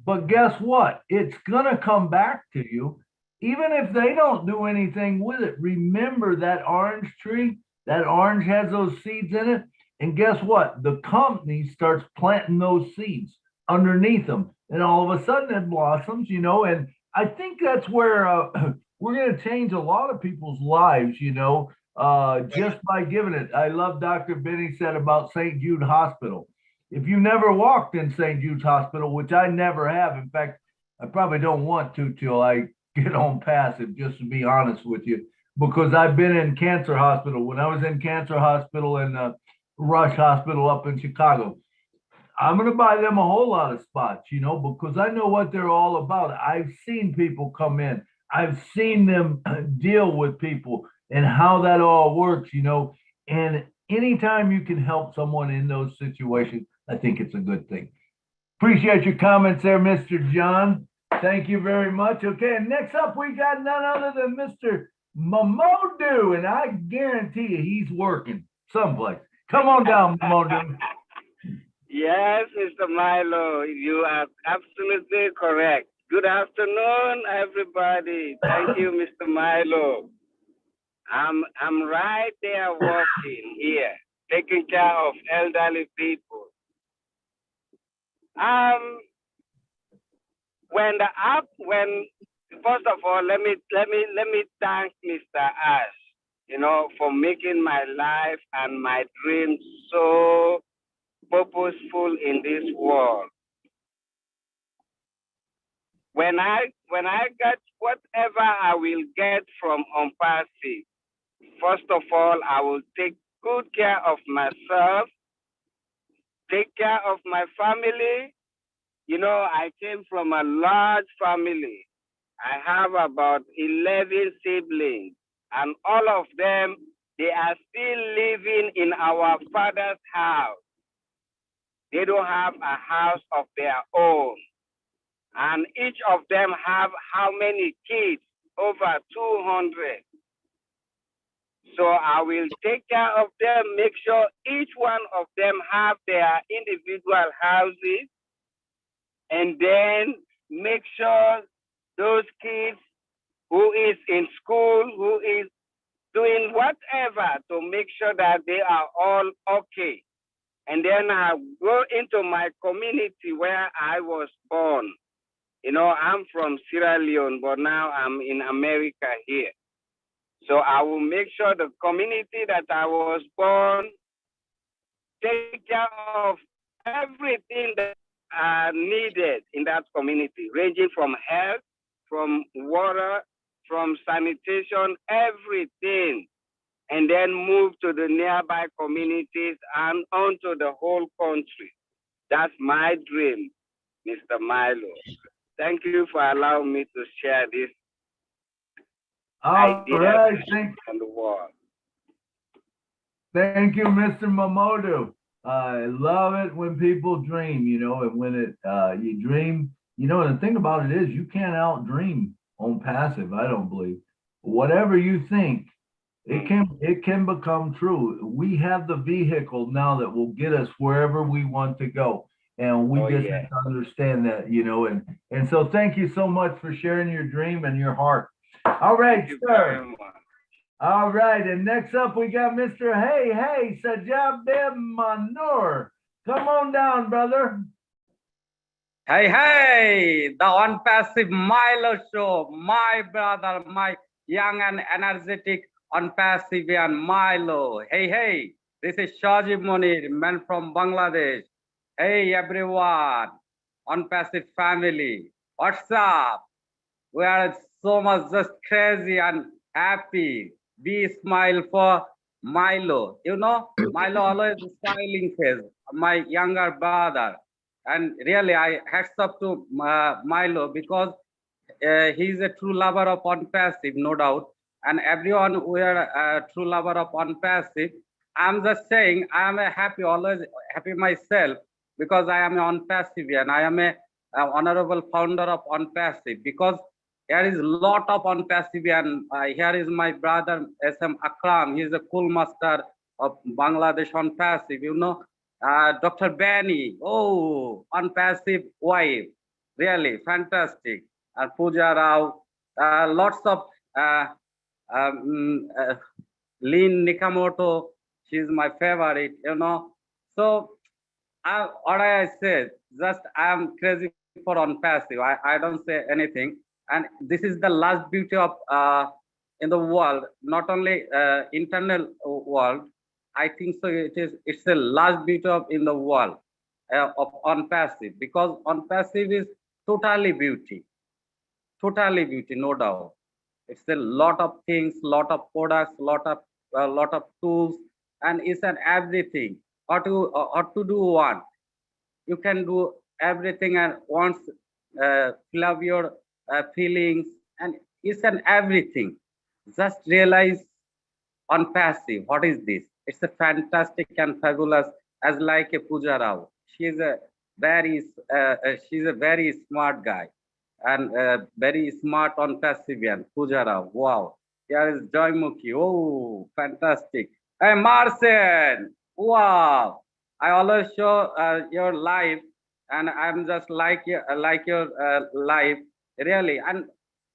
But guess what? It's gonna come back to you, even if they don't do anything with it. Remember that orange tree, that orange has those seeds in it. And guess what? The company starts planting those seeds underneath them. And all of a sudden it blossoms, you know. And I think that's where we're going to change a lot of people's lives, you know, just by giving it. I love Dr. Benny said about St. Jude Hospital. If you never walked in St. Jude's Hospital, which I never have, in fact, I probably don't want to till I get on passive, just to be honest with you, because I've been in cancer hospital. When I was in cancer hospital in Rush Hospital up in Chicago, I'm going to buy them a whole lot of spots, you know, because I know what they're all about. I've seen people come in. I've seen them deal with people and how that all works, you know. And anytime you can help someone in those situations, I think it's a good thing. Appreciate your comments there, Mr. John. Thank you very much. Okay, and next up, we got none other than Mr. Mamodu, and I guarantee you he's working someplace. Come on down, Mamodu. Yes, Mr. Milo, you are absolutely correct. Good afternoon, everybody. Thank you, Mr. Milo. I'm right there walking here, taking care of elderly people. When the app, when first of all, let me thank Mr. Ash, for making my life and my dreams so purposeful in this world. When I get whatever I will get from Ompasi, first of all, I will take good care of myself, take care of my family. I came from a large family. I have about 11 siblings, and all of them, they are still living in our father's house. They don't have a house of their own. And each of them have how many kids? Over 200. So I will take care of them, make sure each one of them have their individual houses, and then make sure those kids who is in school, who is doing whatever to make sure that they are all okay. And then I go into my community where I was born. I'm from Sierra Leone, but now I'm in America here. So I will make sure the community that I was born take care of everything that are needed in that community, ranging from health, from water, from sanitation, everything, and then move to the nearby communities and onto the whole country. That's my dream, Mr. Milo. Thank you for allowing me to share this All idea right. on the wall. Thank you, Mr. Mamodu. I love it when people dream, and when you dream, and the thing about it is you can't outdream on passive, I don't believe. Whatever you think, it can become true. We have the vehicle now that will get us wherever we want to go. And we just have to understand that, and so thank you so much for sharing your dream and your heart. All right, sir. All right, and next up we got Mr. Hey Sajab Manur. Come on down, brother. Hey, the unpassive Milo show. My brother, my young and energetic unpassive Milo. Hey, this is Shajib Munir, man from Bangladesh. Hey, everyone, unpassive family. What's up? We are so much just crazy and happy. Be smile for Milo. Milo always smiling face, my younger brother. And really, I hats up to Milo because he's a true lover of unpassive, no doubt. And everyone, we are a true lover of unpassive. I'm just saying, I am a happy, always happy myself because I am an unpassive and I am a honorable founder of unpassive because here is lot of unpassive and here is my brother SM Akram. He is a cool master of Bangladesh unpassive. Dr. Benny, unpassive wife, really fantastic. And Pooja Rao, lots of Lynn Nikamoto, she's my favorite, So what I said, just I am crazy for unpassive. I don't say anything. And this is the last beauty of in the world, not only internal world. I think so. It's the last beauty of in the world of unpassive because unpassive is totally beauty, no doubt. It's a lot of things, lot of products, lot of tools, and it's an everything. Or to do one, you can do everything and once love your feelings and it's an everything. Just realize on passive, what is this? It's a fantastic and fabulous, as like a Pooja Rao. She's a very smart guy and very smart on passive and Pooja Rao. Wow. Here is Joy Mukhi. Oh, fantastic. Hey, Marcel. Wow. I always show your life, and I'm just like your life, really. And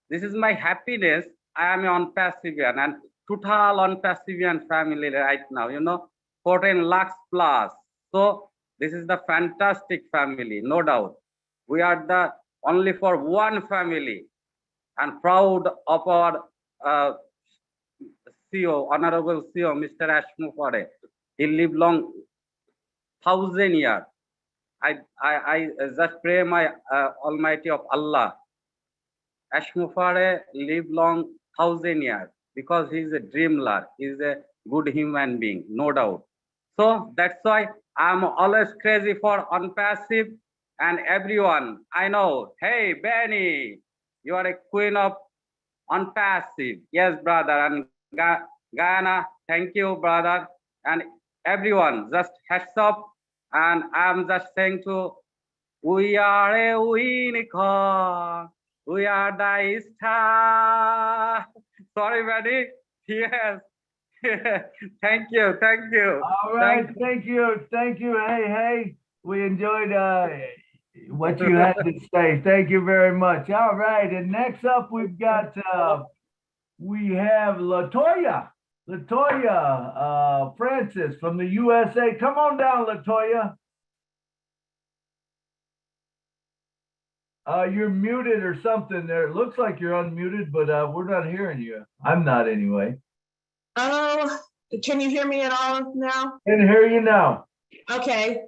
this is my happiness. I am on Pacifian and total on Pacifian family right now. 14 lakhs plus. So this is the fantastic family, no doubt. We are the only for one family, and proud of our CEO, Honorable CEO, Mr. Ashmufare. He lived long 1,000 years. I just pray my Almighty of Allah. Ashmufare live long 1,000 years because he's a dreamer. He's a good human being, no doubt. So that's why I'm always crazy for unpassive and everyone. I know, hey, Benny, you are a queen of unpassive. Yes, brother. And Guyana, thank you, brother. And everyone, just heads up. And I'm just saying to, we are a unicorn. We are the star. Sorry, Benny. Yes. Thank you. Thank you. All right, thank you. Hey, we enjoyed what you had to say. Thank you very much. All right, and next up we have Latoya Francis from the USA. Come on down, Latoya. You're muted or something there. It looks like you're unmuted, but we're not hearing you. I'm not anyway. Oh, can you hear me at all now? Can hear you now. Okay.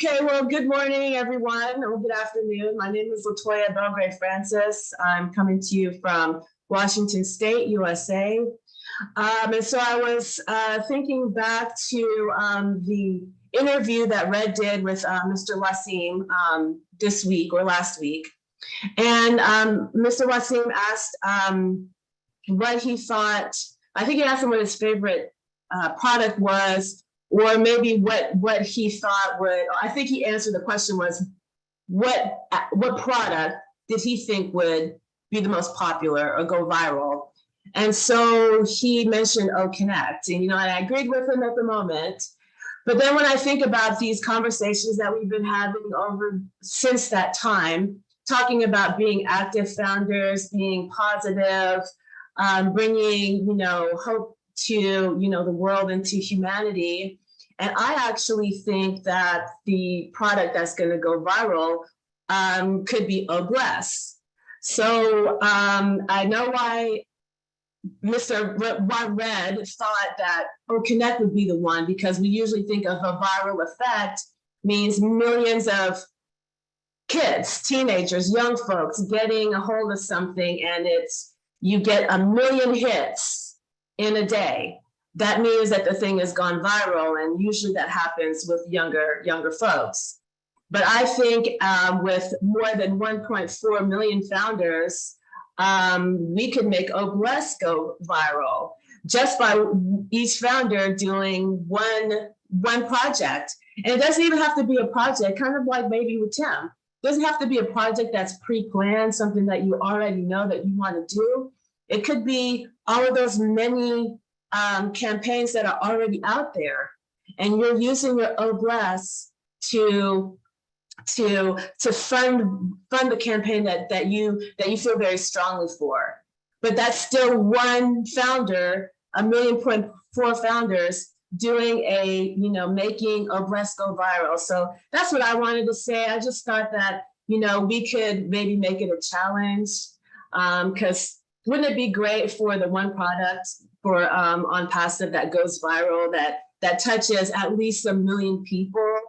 Well, good morning, everyone, or good afternoon. My name is Latoya Belgrade Francis. I'm coming to you from Washington State, USA. And so I was thinking back to the interview that Red did with Mr. Wasim this week or last week. And Mr. Wasim asked what he thought. I think he asked him what his favorite product was, or maybe what he thought would. I think he answered the question was, what product did he think would be the most popular or go viral? And so he mentioned Connect, and I agreed with him at the moment. But then when I think about these conversations that we've been having over since that time, talking about being active founders, being positive, bringing hope to the world and to humanity, and I actually think that the product that's going to go viral could be Obless. So I know why Mr. Red thought that Connect would be the one, because we usually think of a viral effect means millions of kids, teenagers, young folks getting a hold of something, and you get 1 million hits in a day. That means that the thing has gone viral, and usually that happens with younger folks. But I think with more than 1.4 million founders, we could make Obless go viral just by each founder doing one project. And it doesn't even have to be a project, kind of like maybe with Tim. It doesn't have to be a project that's pre-planned, something that you already know that you want to do. It could be all of those many campaigns that are already out there, and you're using your Obless to fund the campaign that you feel very strongly for. But that's still one founder, 1.4 founders doing making Obless go viral. So that's what I wanted to say. I just thought that we could maybe make it a challenge, because wouldn't it be great for the one product for on passive that goes viral that touches at least 1 million people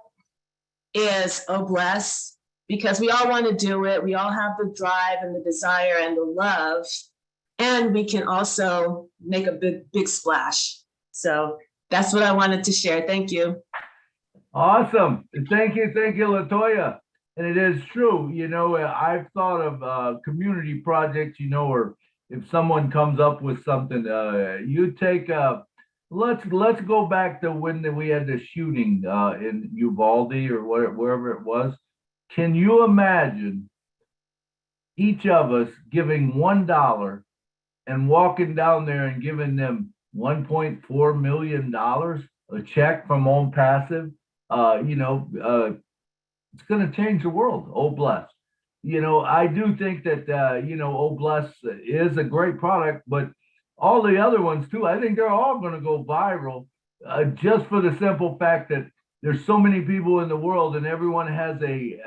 is Obless, because we all want to do it. We all have the drive and the desire and the love, and we can also make a big splash. So that's what I wanted to share. Thank you. Awesome. Thank you, Latoya. And it is true, I've thought of community projects, or if someone comes up with something, you take let's go back to when we had the shooting in Uvalde or wherever it was. Can you imagine each of us giving $1 and walking down there and giving them $1.4 million, a check from On Passive? it's going to change the world. Oh, bless. I do think that, Oh, bless is a great product, but all the other ones too, I think they're all going to go viral just for the simple fact that there's so many people in the world and everyone has a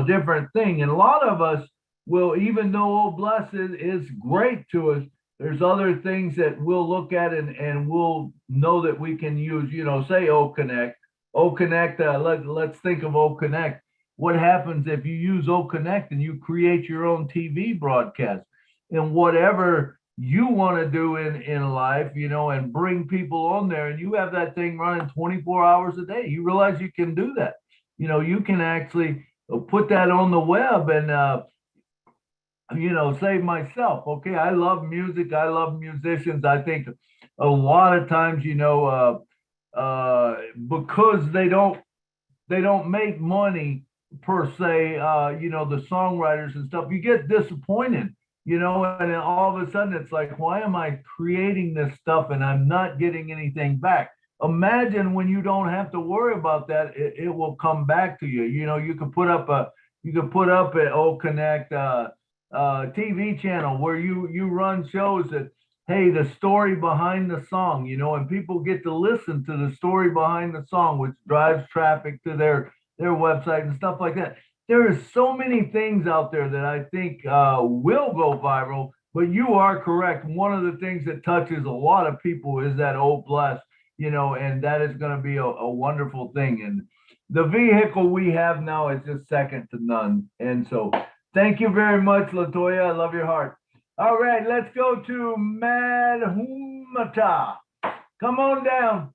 different thing. And a lot of us will, even though Oh, bless is great to us, there's other things that we'll look at and we'll know that we can use, say O Connect. O Connect, let's think of O Connect. What happens if you use O Connect and you create your own TV broadcast and whatever you want to do in life, and bring people on there, and you have that thing running 24 hours a day. You realize you can do that. You can actually put that on the web and say myself, okay, I love music, I love musicians. I think a lot of times, because they don't make money per se, the songwriters and stuff, you get disappointed, and then all of a sudden it's like, why am I creating this stuff and I'm not getting anything back? Imagine when you don't have to worry about that, it will come back to you. You could put up an O Connect TV channel where you run shows that, hey, the story behind the song, and people get to listen to the story behind the song, which drives traffic to their website and stuff like that. There are so many things out there that I think will go viral, but you are correct. One of the things that touches a lot of people is that Oh, bless, and that is going to be a wonderful thing. And the vehicle we have now is just second to none. And so thank you very much, Latoya. I love your heart. All right, let's go to Madhumata. Come on down.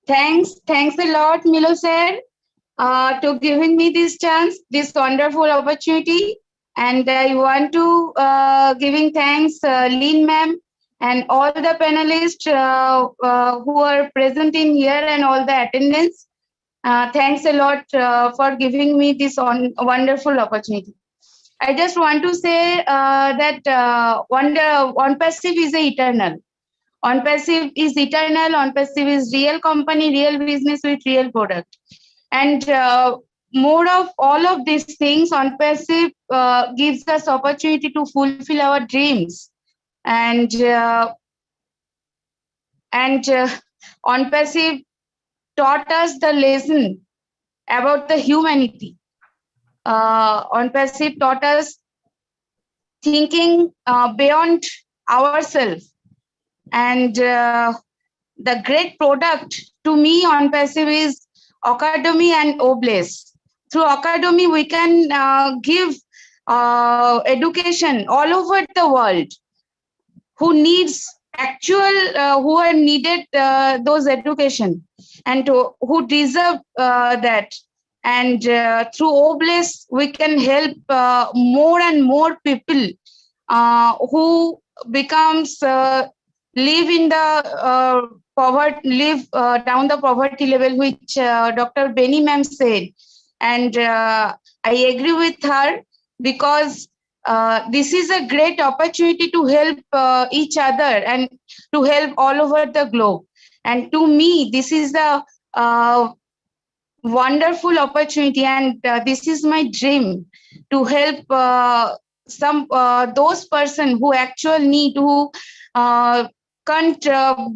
Thanks a lot, Milo sir, to giving me this chance, this wonderful opportunity. And I want to giving thanks, Lynn ma'am, and all the panelists who are present in here and all the attendants. Thanks a lot for giving me this wonderful opportunity. I just want to say that OnePassive is eternal. OnePassive is eternal. OnePassive is real company, real business with real product. And more of all of these things, OnePassive gives us opportunity to fulfill our dreams. And OnePassive taught us the lesson about the humanity. OnePassive taught us thinking beyond ourselves. And the great product to me OnePassive is Academy and Obless. Through Academy, we can give education all over the world who needs who are needed those education and who deserve that. And through Obless, we can help more and more people who becomes live in the poverty, live down the poverty level, which Dr. Benny ma'am said. And I agree with her because this is a great opportunity to help each other and to help all over the globe. And to me, this is a wonderful opportunity, and this is my dream to help those person who actually need, who can't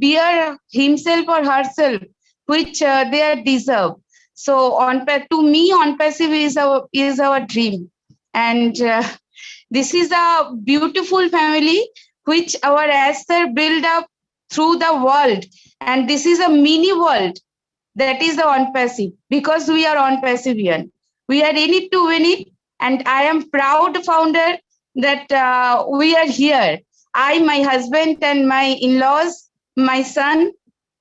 bear himself or herself, which they deserve. So to me, OnePassive is our dream. And this is a beautiful family which our ancestors built up through the world. And this is a mini world. That is the OnePassive, because we are OnePassivian. We are in it to win it. And I am proud founder that we are here. I, my husband and my in-laws, my son,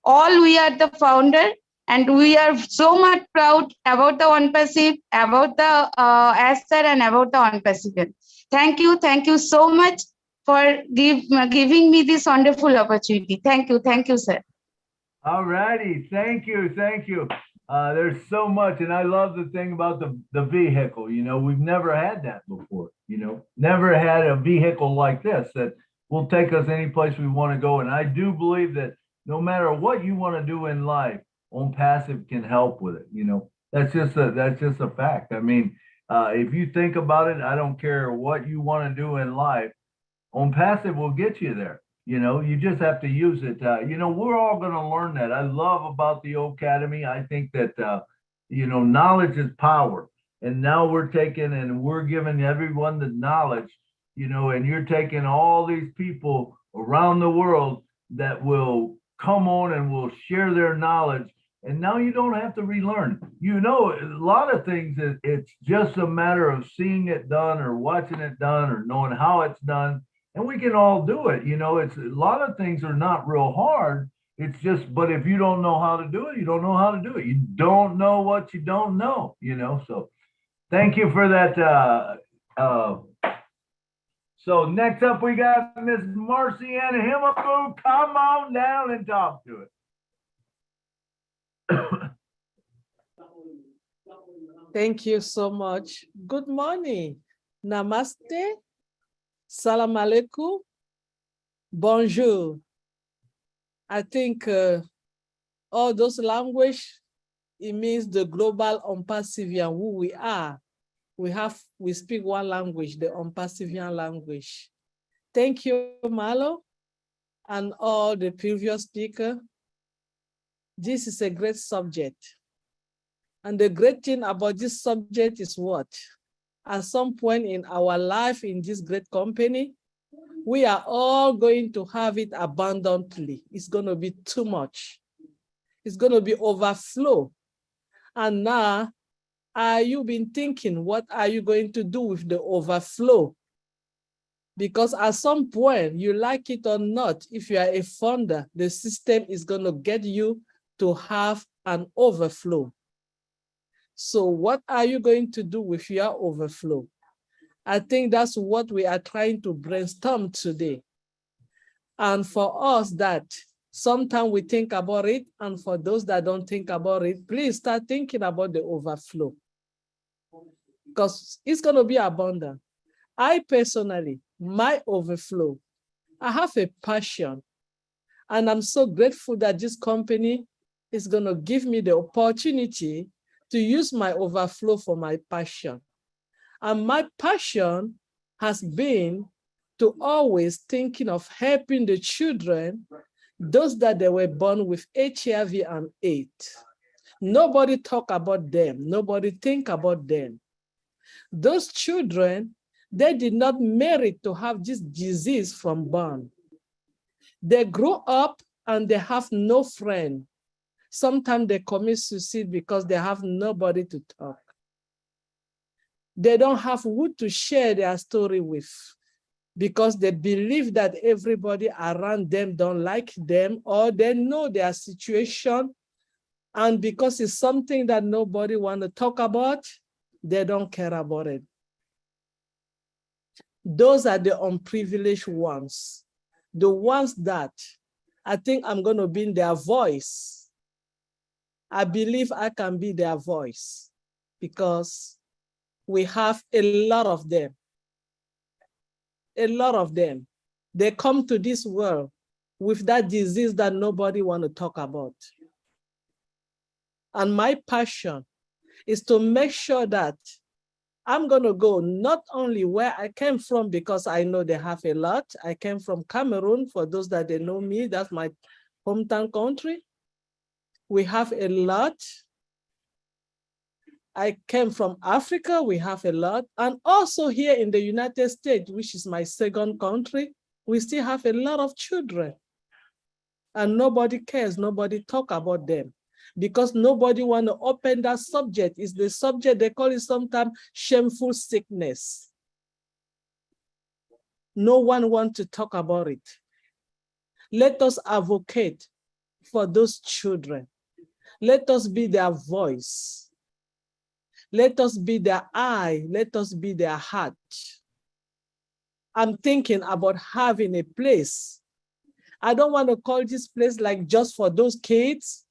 all we are the founder. And we are so much proud about the OnePassive, about the Aster and about the OnePassivian. Thank you so much for giving me this wonderful opportunity. Thank you, sir. All righty, thank you. There's so much, and I love the thing about the vehicle. We've never had that before. Never had a vehicle like this that will take us any place we want to go. And I do believe that no matter what you want to do in life, On Passive can help with it. That's just a fact. I mean, if you think about it, I don't care what you want to do in life. On Passive will get you there. You just have to use it. We're all going to learn that. I love about the Academy. I think that, knowledge is power. And now we're taking and we're giving everyone the knowledge, and you're taking all these people around the world that will come on and will share their knowledge. And now you don't have to relearn. A lot of things, it's just a matter of seeing it done or watching it done or knowing how it's done. And we can all do it. It's a lot of things are not real hard. It's just, but if you don't know how to do it, you don't know how to do it. You don't know what you don't know, So thank you for that. So next up, we got Miss Marciana Himmelboo. Come on down and talk to it. Thank you so much. Good morning. Namaste. Salam alaikum. Bonjour. I think all those language, it means the global Ompassivian, who we are. We speak one language, the Ompassivian language. Thank you, Milo, and all the previous speaker. This is a great subject. And the great thing about this subject is what? At some point in our life in this great company, we are all going to have it abundantly. It's going to be too much. It's going to be overflow. And now, are you been thinking, what are you going to do with the overflow? Because at some point, you like it or not, if you are a founder, the system is going to get you to have an overflow. So what are you going to do with your overflow? I think that's what we are trying to brainstorm today. And for us that sometimes we think about it, and for those that don't think about it, please start thinking about the overflow. Because it's going to be abundant. I personally, my overflow, I have a passion. And I'm so grateful that this company is going to give me the opportunity to use my overflow for my passion. And my passion has been to always thinking of helping the children, those that they were born with HIV and AIDS. Nobody talk about them. Nobody think about them. Those children, they did not merit to have this disease from born. They grow up and they have no friend. Sometimes they commit suicide because they have nobody to talk. They don't have who to share their story with because they believe that everybody around them don't like them or they know their situation. And because it's something that nobody want to talk about, they don't care about it. Those are the unprivileged ones. The ones that I think I'm going to be in their voice. I believe I can be their voice because we have a lot of them. A lot of them. They come to this world with that disease that nobody want to talk about. And my passion is to make sure that I'm going to go not only where I came from because I know they have a lot. I came from Cameroon. For those that they know me, that's my hometown country. We have a lot. I came from Africa, we have a lot. And also here in the United States, which is my second country, we still have a lot of children. And nobody cares, nobody talk about them. Because nobody want to open that subject. It's the subject, they call it sometimes shameful sickness. No one wants to talk about it. Let us advocate for those children. Let us be their voice. Let us be their eye. Let us be their heart. I'm thinking about having a place. I don't want to call this place like just for those kids.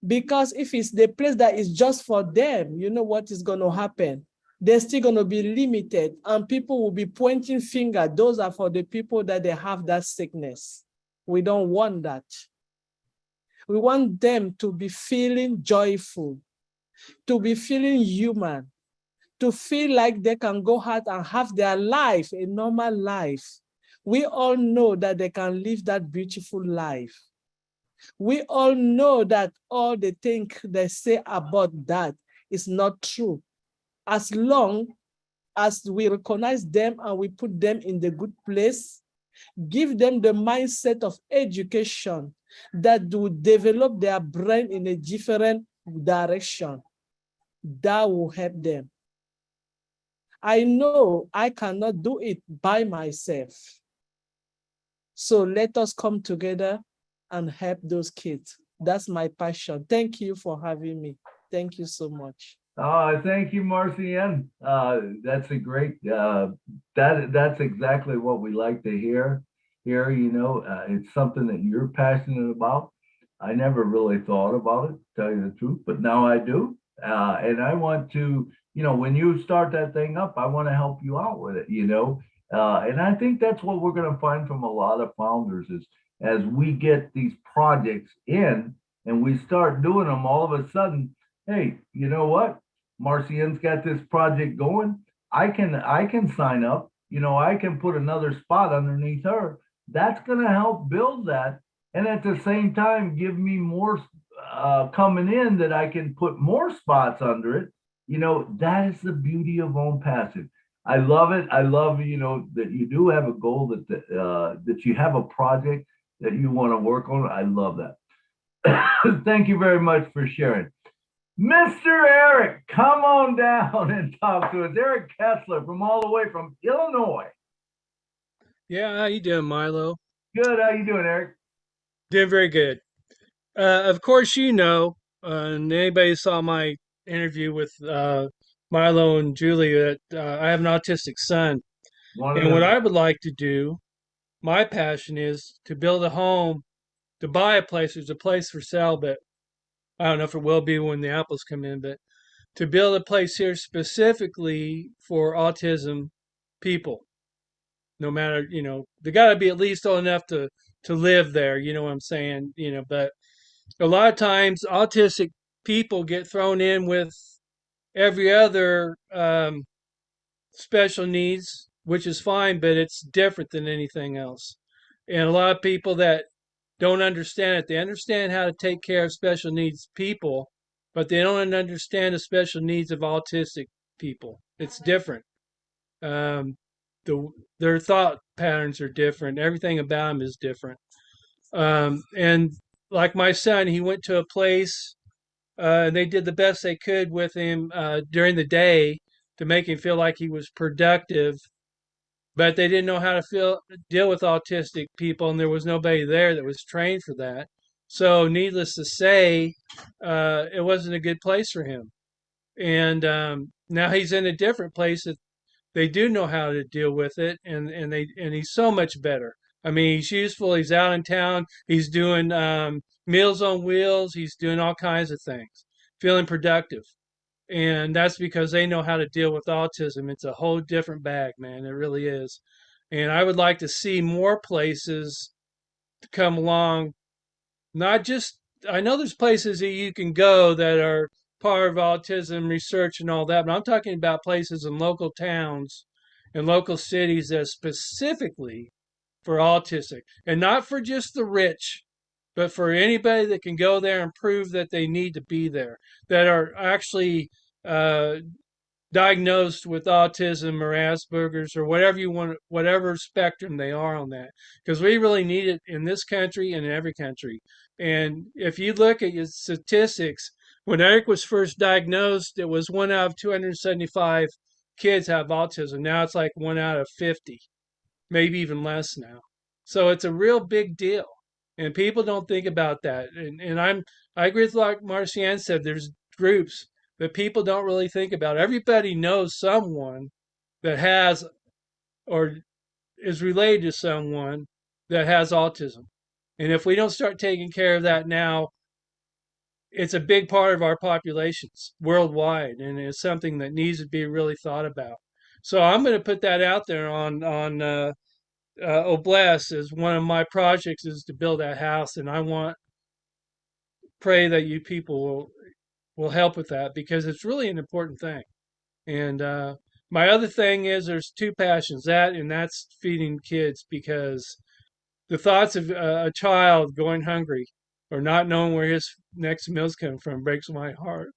Because if it's the place that is just for them, you know what is going to happen? They're still going to be limited and people will be pointing finger. Those are for the people that they have that sickness. We don't want that. We want them to be feeling joyful, to be feeling human, to feel like they can go out and have their life, a normal life. We all know that they can live that beautiful life. We all know that all the things they say about that is not true. As long as we recognize them and we put them in the good place, give them the mindset of education that will develop their brain in a different direction, that will help them. I know I cannot do it by myself. So let us come together and help those kids. That's my passion. Thank you for having me. Thank you so much. Thank you, Marcian. That's a great, that's exactly what we like to hear. Here, it's something that you're passionate about. I never really thought about it, to tell you the truth, but now I do. And I want to, when you start that thing up, I want to help you out with it, and I think that's what we're going to find from a lot of founders is as we get these projects in and we start doing them, all of a sudden, hey, you know what? Marcian's got this project going. I can sign up. I can put another spot underneath her. That's going to help build that, and at the same time, give me more coming in that I can put more spots under it. That is the beauty of Own Passive. I love it. I love that you do have a goal that you have a project that you want to work on. I love that. Thank you very much for sharing. Mr. Eric, come on down and talk to us. Eric Kessler from all the way from Illinois. Yeah, how you doing, Milo? Good. How you doing, Eric? Doing very good. Of course, and anybody saw my interview with Milo and Julie that I have an autistic son. And what I would like to do, my passion is to build a home, to buy a place. There's a place for sale, but I don't know if it will be when the apples come in, but to build a place here specifically for autism people. No matter, they got to be at least old enough to live there. You know what I'm saying? But a lot of times autistic people get thrown in with every other special needs, which is fine, but it's different than anything else. And a lot of people that don't understand it, they understand how to take care of special needs people, but they don't understand the special needs of autistic people. It's different. Um, their thought patterns are different. Everything about them is different. And like my son, he went to a place and they did the best they could with him during the day to make him feel like he was productive, but they didn't know how to deal with autistic people, and there was nobody there that was trained for that. So, needless to say, it wasn't a good place for him. And now he's in a different place that they do know how to deal with it, and he's so much better. I mean, he's useful. He's out in town. He's doing Meals on Wheels. He's doing all kinds of things, feeling productive. And that's because they know how to deal with autism. It's a whole different bag, man. It really is. And I would like to see more places to come along. Not just, I know there's places that you can go that are part of autism research and all that, but I'm talking about places in local towns and local cities that specifically for autistic, and not for just the rich, but for anybody that can go there and prove that they need to be there, that are actually uh, diagnosed with autism or Asperger's or whatever you want, whatever spectrum they are on that, because we really need it in this country and in every country. And if you look at your statistics, when Eric was first diagnosed, it was 1 out of 275 kids have autism. Now it's like 1 out of 50, maybe even less now. So it's a real big deal. And people don't think about that. And I agree with what Marcian said. There's groups that people don't really think about. Everybody knows someone that has or is related to someone that has autism. And if we don't start taking care of that now, it's a big part of our populations worldwide, and it's something that needs to be really thought about. So I'm going to put that out there on Oblast as one of my projects is to build that house, and I want pray that you people will help with that because it's really an important thing. And my other thing is there's two passions, that and that's feeding kids, because the thoughts of a child going hungry or not knowing where his next meal's coming from breaks my heart.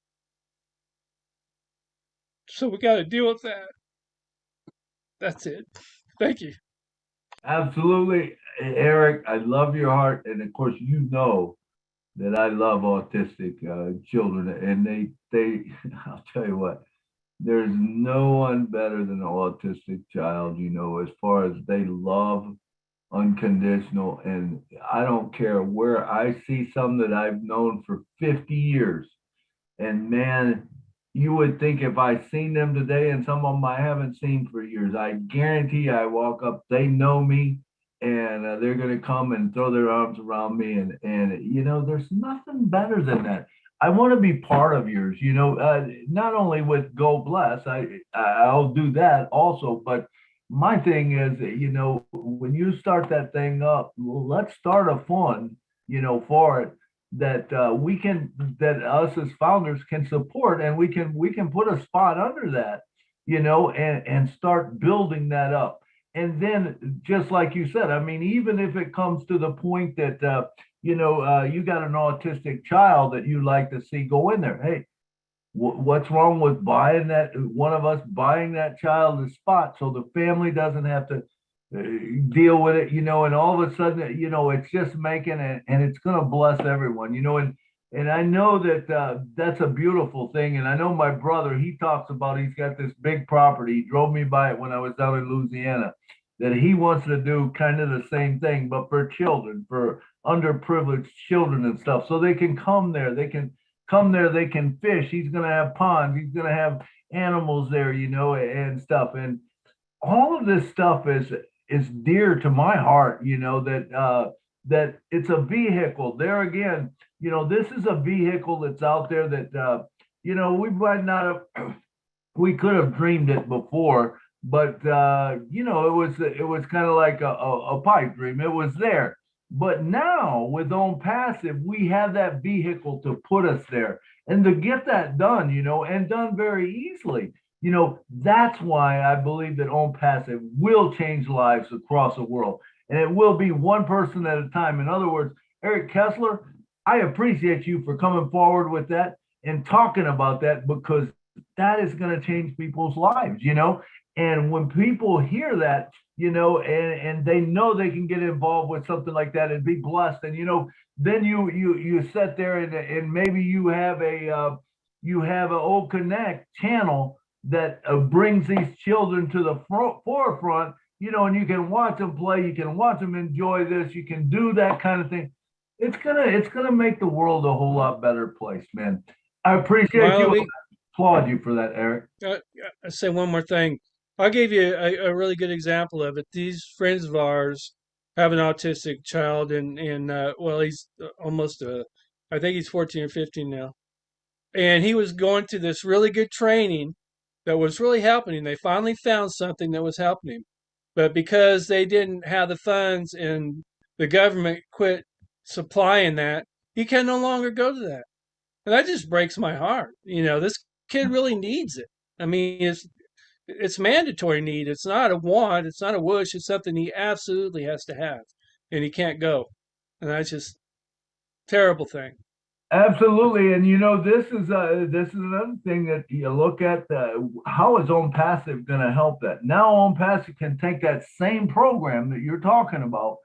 So we got to deal with that. That's it. Thank you. Absolutely, Eric. I love your heart, and of course, you know that I love autistic children, and they. I'll tell you what. There's no one better than an autistic child, as far as they love unconditional. And I don't care where I see some that I've known for 50 years. And man, you would think if I seen them today and some of them I haven't seen for years, I guarantee I walk up, they know me and they're going to come and throw their arms around me. And there's nothing better than that. I want to be part of yours, not only with Go Bless, I'll do that also, but my thing is, when you start that thing up, let's start a fund, for it that that us as founders can support, and we can put a spot under that, and start building that up. And then, just like you said, I mean, even if it comes to the point that you got an autistic child that you like to see go in there, hey, what's wrong with buying that, one of us buying that child a spot so the family doesn't have to deal with it, and all of a sudden, it's just making it, and it's going to bless everyone, and I know that that's a beautiful thing. And I know my brother, he talks about, he's got this big property. He drove me by it when I was down in Louisiana, that he wants to do kind of the same thing, but for children, for underprivileged children and stuff. So they can come there, they can fish. He's going to have ponds. He's going to have animals there, and stuff. And all of this stuff is dear to my heart, that it's a vehicle. There again, this is a vehicle that's out there that we might not have, we could have dreamed it before, but it was kind of like a pipe dream. It was there. But now with Own Passive, we have that vehicle to put us there and to get that done, and done very easily. That's why I believe that Own Passive will change lives across the world. And it will be one person at a time. In other words, Eric Kessler, I appreciate you for coming forward with that and talking about that, because that is going to change people's lives, And when people hear that, and they know they can get involved with something like that and be blessed, and then you sit there and maybe you have a Old Connect channel that brings these children to the forefront, and you can watch them play, you can watch them enjoy this, you can do that kind of thing. It's gonna make the world a whole lot better place, man. I appreciate Milo, you. Applaud you for that, Eric. I say one more thing. I'll give you a really good example of it. These friends of ours have an autistic child, and well, he's almost I think he's 14 or 15 now. And he was going to this really good training that was really helping him. They finally found something that was helping him. But because they didn't have the funds and the government quit supplying that, he can no longer go to that. And that just breaks my heart. This kid really needs it. I mean, it's mandatory need. It's not a want. It's not a wish. It's something he absolutely has to have, and he can't go. And that's just terrible thing. Absolutely, and this is another thing that you look at. How is Own Passive going to help that? Now, Own Passive can take that same program that you're talking about,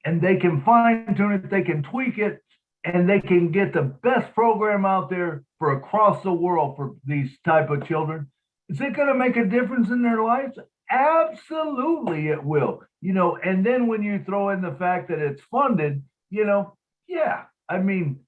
and they can fine tune it, they can tweak it, and they can get the best program out there for across the world for these type of children. Is it going to make a difference in their lives? Absolutely, it will. And then when you throw in the fact that it's funded, yeah, I mean,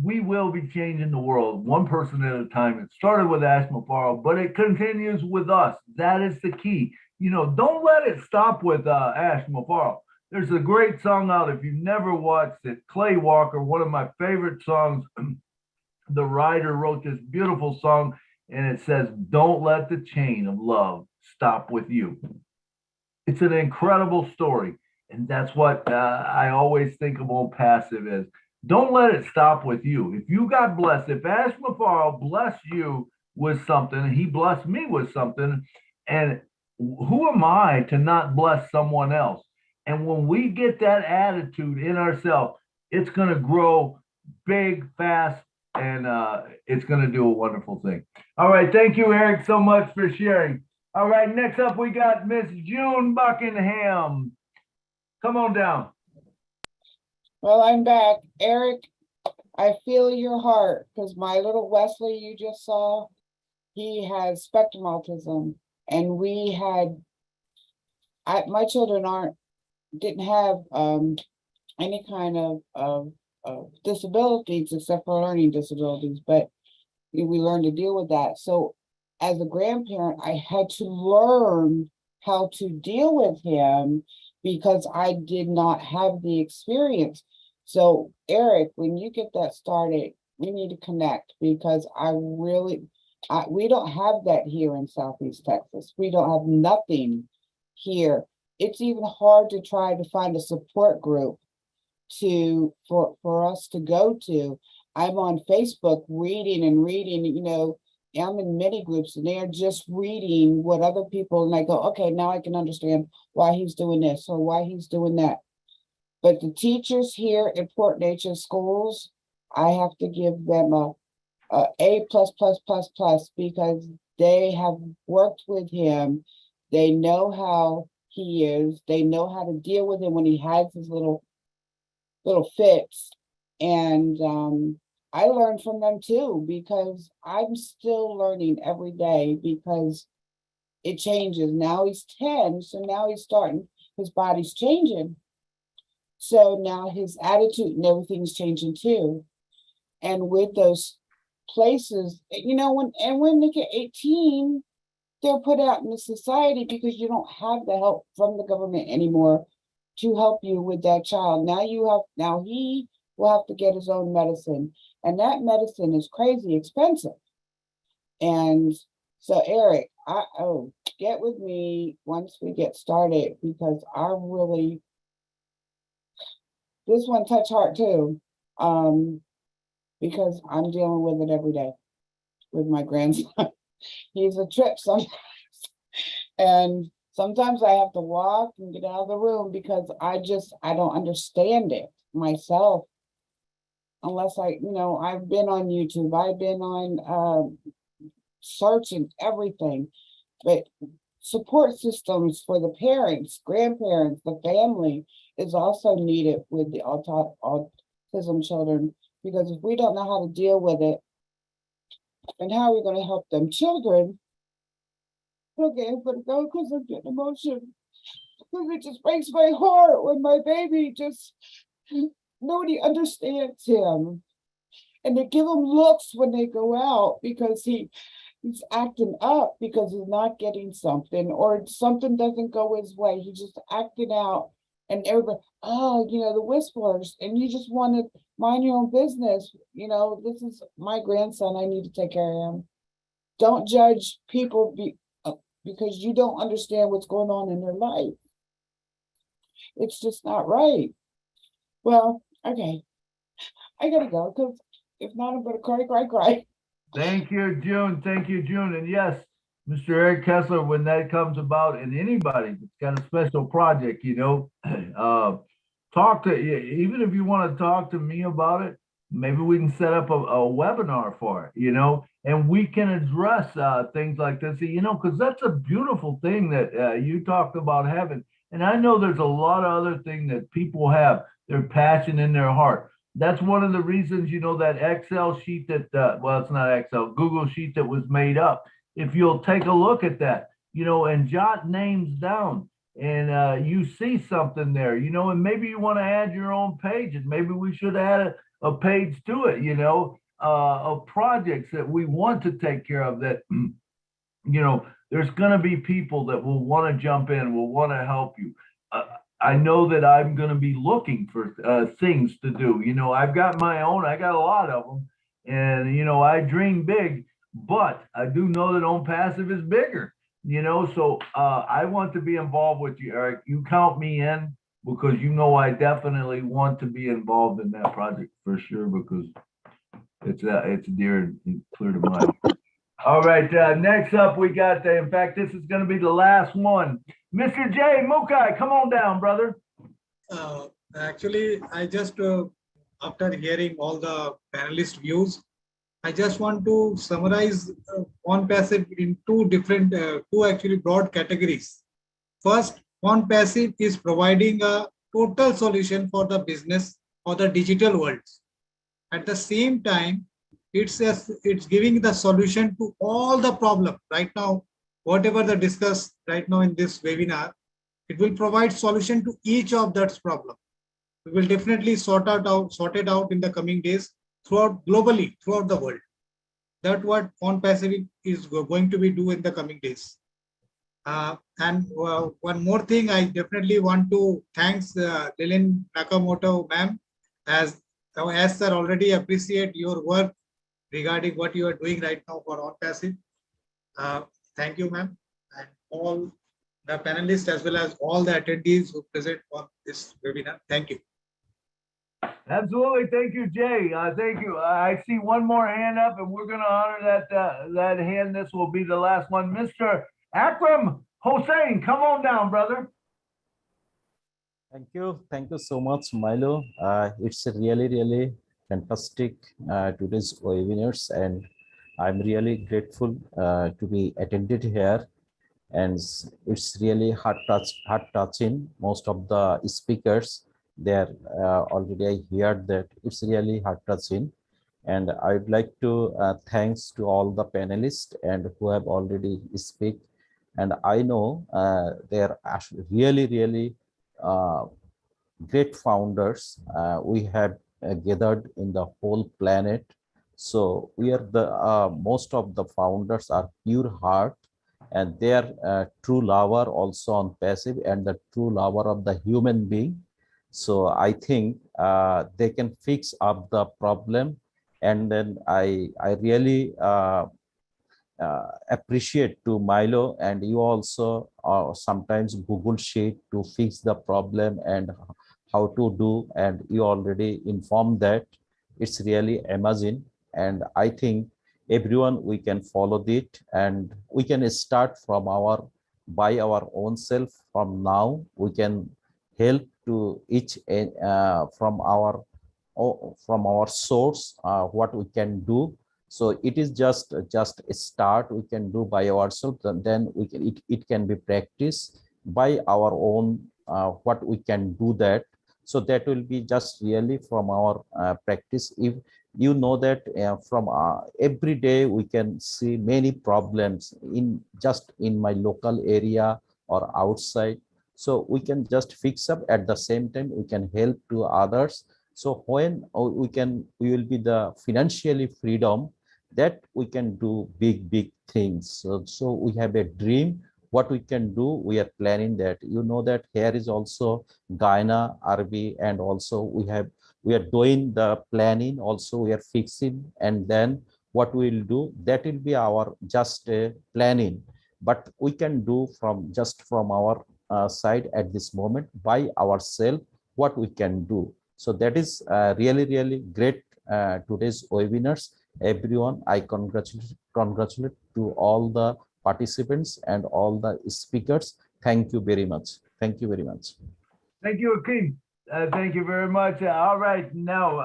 we will be changing the world one person at a time. It started with Ash Mafaro, but it continues with us. That is the key. Don't let it stop with Ash Mafaro. There's a great song out. If you've never watched it, Clay Walker, one of my favorite songs. The writer wrote this beautiful song, and it says, "Don't let the chain of love stop with you." It's an incredible story. And that's what I always think of Own Passive as. don't let it stop with you. If you got blessed, if Ash Mafaro blessed you with something, he blessed me with something, and who am I to not bless someone else? And when we get that attitude in ourselves, it's going to grow big, fast, and it's going to do a wonderful thing. All right. Thank you, Eric, so much for sharing. All right. Next up, we got Miss June Buckingham. Come on down. Well, I'm back. Eric, I feel your heart because my little Wesley you just saw, he has spectrum autism. And we had, my children didn't have any kind of disabilities except for learning disabilities, but we learned to deal with that. So as a grandparent, I had to learn how to deal with him because I did not have the experience. So Eric, when you get that started, we need to connect because we don't have that here in Southeast Texas. We don't have nothing here. It's even hard to try to find a support group for us to go to. I'm on Facebook reading, I'm in many groups and they're just reading what other people, and I go, okay, now I can understand why he's doing this or why he's doing that. But the teachers here at Port Nature schools, I have to give them a A++++ because they have worked with him. They know how he is. They know how to deal with him when he has his little fits. And I learn from them too, because I'm still learning every day because it changes. Now he's 10, so now his body's changing. So now his attitude and everything's changing too. And with those places, when they get 18, they're put out in the society because you don't have the help from the government anymore to help you with that child. Now he will have to get his own medicine, and that medicine is crazy expensive. And so Eric, get with me once we get started because this one touch heart too, because I'm dealing with it every day with my grandson. He's a trip sometimes. And sometimes I have to walk and get out of the room because I don't understand it myself. Unless I've been on YouTube, I've been on searching everything. But support systems for the parents, grandparents, the family is also needed with the autism children, because if we don't know how to deal with it, then how are we going to help them children? Okay, I'm gonna go because I'm getting emotional. Because it just breaks my heart when my baby nobody understands him. And they give him looks when they go out because he's acting up because he's not getting something or something doesn't go his way. He's just acting out and everybody, the whisperers, and you just want to mind your own business. This is my grandson. I need to take care of him. Don't judge people because you don't understand what's going on in their life. It's just not right. Well, okay. I gotta go because if not, I'm gonna cry. Thank you, June. Thank you, June. And yes, Mr. Eric Kessler, when that comes about, and anybody that's got a special project, talk to, even if you want to talk to me about it, maybe we can set up a webinar for it, and we can address things like this, because that's a beautiful thing that you talked about having. And I know there's a lot of other things that people have, their passion in their heart. That's one of the reasons, that Excel sheet that, well, it's not Excel, Google sheet that was made up. If you'll take a look at that, and jot names down, and you see something there, and maybe you want to add your own page, and maybe we should add a page to it, of projects that we want to take care of that, there's going to be people that will want to jump in, will want to help you. I know that I'm going to be looking for things to do. I've got my own, I got a lot of them, and, I dream big, but I do know that Own Passive is bigger, so I want to be involved with you, Eric. You count me in. because you know I definitely want to be involved in that project for sure, because it's dear and clear to my heart. All right, next up we got, in fact, this is going to be the last one. Mr. J. Mukai, come on down, brother. Actually, I just, after hearing all the panelist views, I just want to summarize on-passive in two actually broad categories. First, on-passive is providing a total solution for the business or the digital world. At the same time, it's giving the solution to all the problem right now. Whatever the discuss right now in this webinar, it will provide solution to each of that problem. We will definitely sort it out in the coming days globally throughout the world. That's what on-passive is going to be do in the coming days. One more thing, I definitely want to thanks Lillian Nakamoto, ma'am, as sir already appreciate your work regarding what you are doing right now for on-passive. Thank you, ma'am, and all the panelists as well as all the attendees who present on this webinar. Thank you. Absolutely. Thank you, Jay. Thank you. I see one more hand up, and we're going to honor that hand. This will be the last one. Mr. Akram Hossein, come on down, brother. Thank you so much, Milo. It's a really fantastic today's webinars, and I'm really grateful to be attended here. And it's really heart touching. Most of the speakers there already I heard that it's really heart touching. And I'd like to thanks to all the panelists and who have already speak. And I know they're really great founders we have gathered in the whole planet. So we are the most of the founders are pure heart, and they are true lover also on passive and the true lover of the human being. So I think they can fix up the problem. And then I really appreciate to Milo, and you also sometimes Google Sheet to fix the problem and how to do, and you already informed that. It's really amazing, and I think everyone we can follow it, and we can start from by our own self. From now we can help to each from our source what we can do. So it is just a start we can do by ourselves, and then we can it can be practiced by our own what we can do that. So that will be just really from our practice. If you know that from every day we can see many problems in just in my local area or outside. So we can just fix up, at the same time we can help to others. So when we will be the financially freedom, that we can do big things. So we have a dream what we can do. We are planning that. You know that here is also Guyana, RB, and also we are doing the planning. Also we are fixing, and then what we will do, that will be our just planning. But we can do from our side at this moment by ourselves what we can do. So that is really great today's webinars. Everyone, I congratulate to all the participants and all the speakers. Thank you very much. Thank you very much. Thank you, Akeem. Thank you very much. All right, now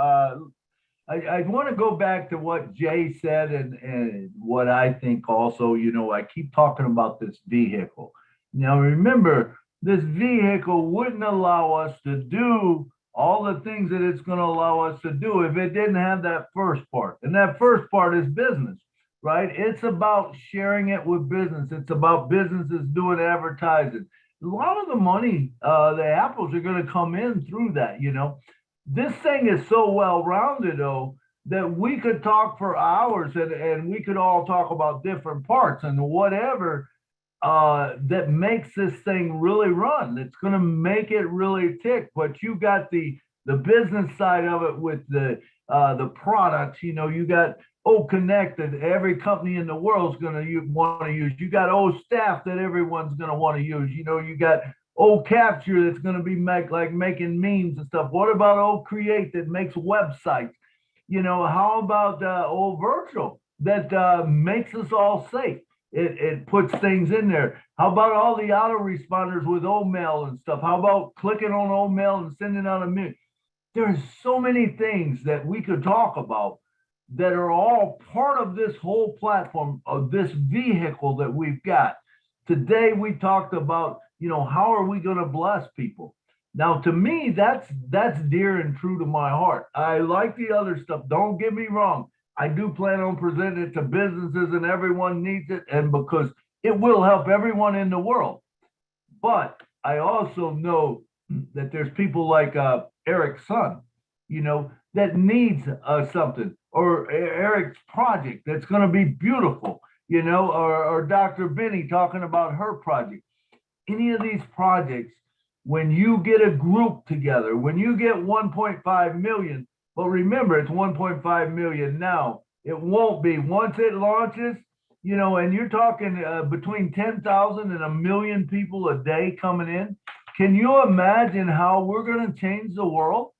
I want to go back to what Jay said and what I think also. You know, I keep talking about this vehicle. Now remember, this vehicle wouldn't allow us to do all the things that it's going to allow us to do if it didn't have that first part. And that first part is business, right? It's about sharing it with business. It's about businesses doing advertising. A lot of the money, the apples are going to come in through that, you know. This thing is so well-rounded, though, that we could talk for hours and we could all talk about different parts and whatever that makes this thing really run. It's going to make it really tick. But you got the business side of it with the products. You know, you got Connect that every company in the world is going to want to use. You got staff that everyone's going to want to use. You know, you got Capture that's going to be making memes and stuff? What about Create that makes websites? How about Virtual that makes us all safe? It puts things in there. How about all the autoresponders with Mail and stuff? How about clicking on Mail and sending out a mail? There's so many things that we could talk about that are all part of this whole platform, of this vehicle that we've got. Today we talked about, how are we going to bless people? Now, to me, that's dear and true to my heart. I like the other stuff. Don't get me wrong. I do plan on presenting it to businesses, and everyone needs it, and because it will help everyone in the world. But I also know that there's people like Eric's son, that needs something, or Eric's project that's going to be beautiful, or Dr. Benny talking about her project. Any of these projects, when you get a group together, when you get 1.5 million, but remember, it's 1.5 million now. It won't be once it launches, and you're talking between 10,000 and 1 million people a day coming in. Can you imagine how we're going to change the world?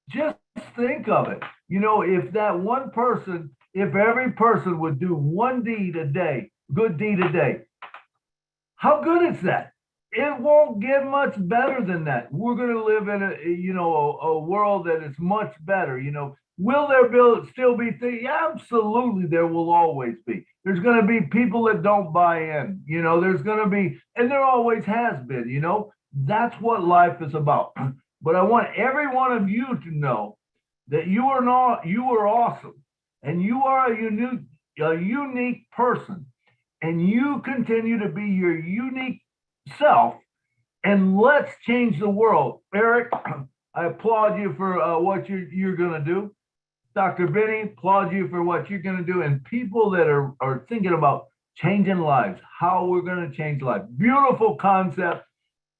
Just think of it. If that one person, if every person would do one deed a day, good deed a day, how good is that? It won't get much better than that. We're going to live in a world that is much better. Will there still be things? Yeah, absolutely, there will always be. There's going to be people that don't buy in. There's going to be, and there always has been. That's what life is about. But I want every one of you to know that you are awesome, and you are a unique person, and you continue to be your unique self, and let's change the world. Eric, I applaud you for what you're going to do. Dr. Benny, applaud you for what you're going to do. And people that are thinking about changing lives, how we're going to change lives. Beautiful concept.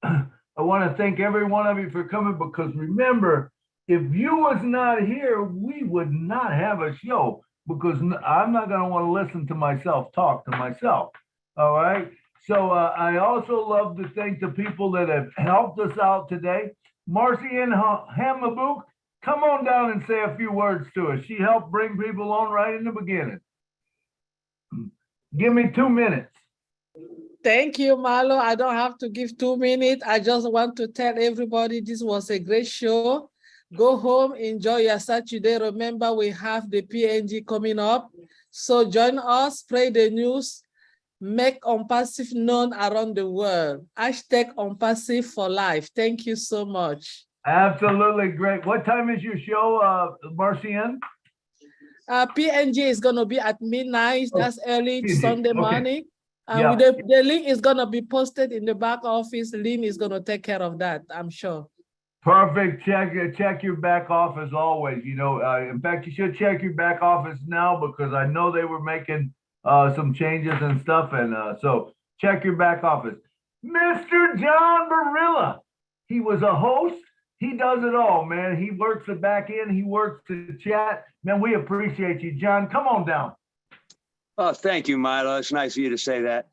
I want to thank every one of you for coming, because remember, if you was not here, we would not have a show, because I'm not going to want to listen to myself talk to myself. All right. So I also love to thank the people that have helped us out today. Marcy and Hamabook, come on down and say a few words to us. She helped bring people on right in the beginning. Give me 2 minutes. Thank you, Milo. I don't have to give 2 minutes. I just want to tell everybody this was a great show. Go home, enjoy your Saturday. Remember, we have the PNG coming up. So join us, spread the news, make OnPassive known around the world. Hashtag OnPassive for life. Thank you so much. Absolutely great. What time is your show, Marcian? PNG is going to be at midnight. That's early Sunday morning. Yeah. The link is going to be posted in the back office. Lynn is going to take care of that, I'm sure. Perfect. Check your back office always. In fact, you should check your back office now, because I know they were making some changes and stuff. And so check your back office. Mr. John Barilla, he was a host. He does it all, man. He works the back end. He works the chat. Man, we appreciate you, John. Come on down. Oh, thank you, Milo. It's nice of you to say that.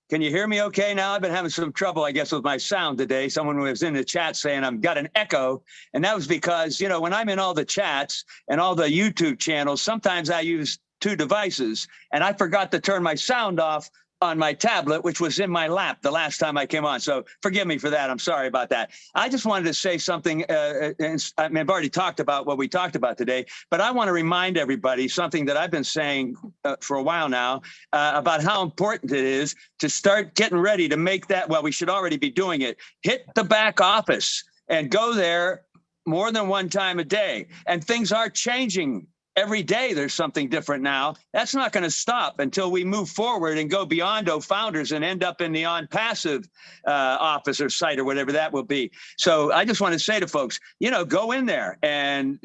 Can you hear me okay now? I've been having some trouble, I guess, with my sound today. Someone was in the chat saying I've got an echo. And that was because, when I'm in all the chats and all the YouTube channels, sometimes I use 2 devices, and I forgot to turn my sound off on my tablet, which was in my lap the last time I came on. So forgive me for that. I'm sorry about that. I just wanted to say something. I've already talked about what we talked about today, but I want to remind everybody something that I've been saying for a while now about how important it is to start getting ready to make that. Well, we should already be doing it. Hit the back office and go there more than one time a day. And things are changing. Every day there's something different now. That's not going to stop until we move forward and go beyond founders and end up in the OnPassive office or site or whatever that will be. So I just want to say to folks, go in there and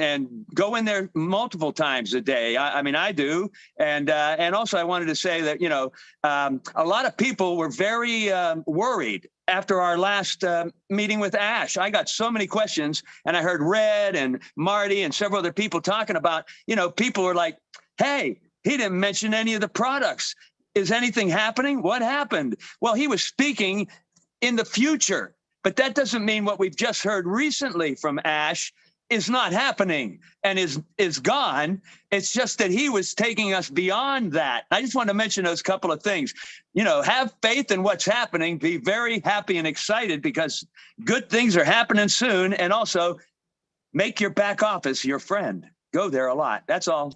go in there multiple times a day. I mean, I do. And also I wanted to say that, a lot of people were very worried after our last meeting with Ash. I got so many questions, and I heard Red and Marty and several other people talking about, people were like, hey, he didn't mention any of the products. Is anything happening? What happened? Well, he was speaking in the future. But that doesn't mean what we've just heard recently from Ash is not happening and is gone. It's just that he was taking us beyond that. I just want to mention those couple of things. You know, have faith in what's happening, be very happy and excited because good things are happening soon. And also make your back office your friend. Go there a lot. That's all.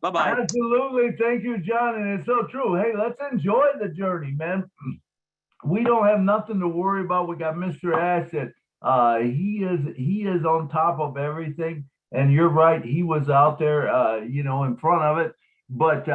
Bye-bye. Absolutely. Thank you, John. And it's so true. Hey, let's enjoy the journey, man. We don't have nothing to worry about. We got Mr. Ash that he is on top of everything. And you're right, he was out there you know, in front of it. But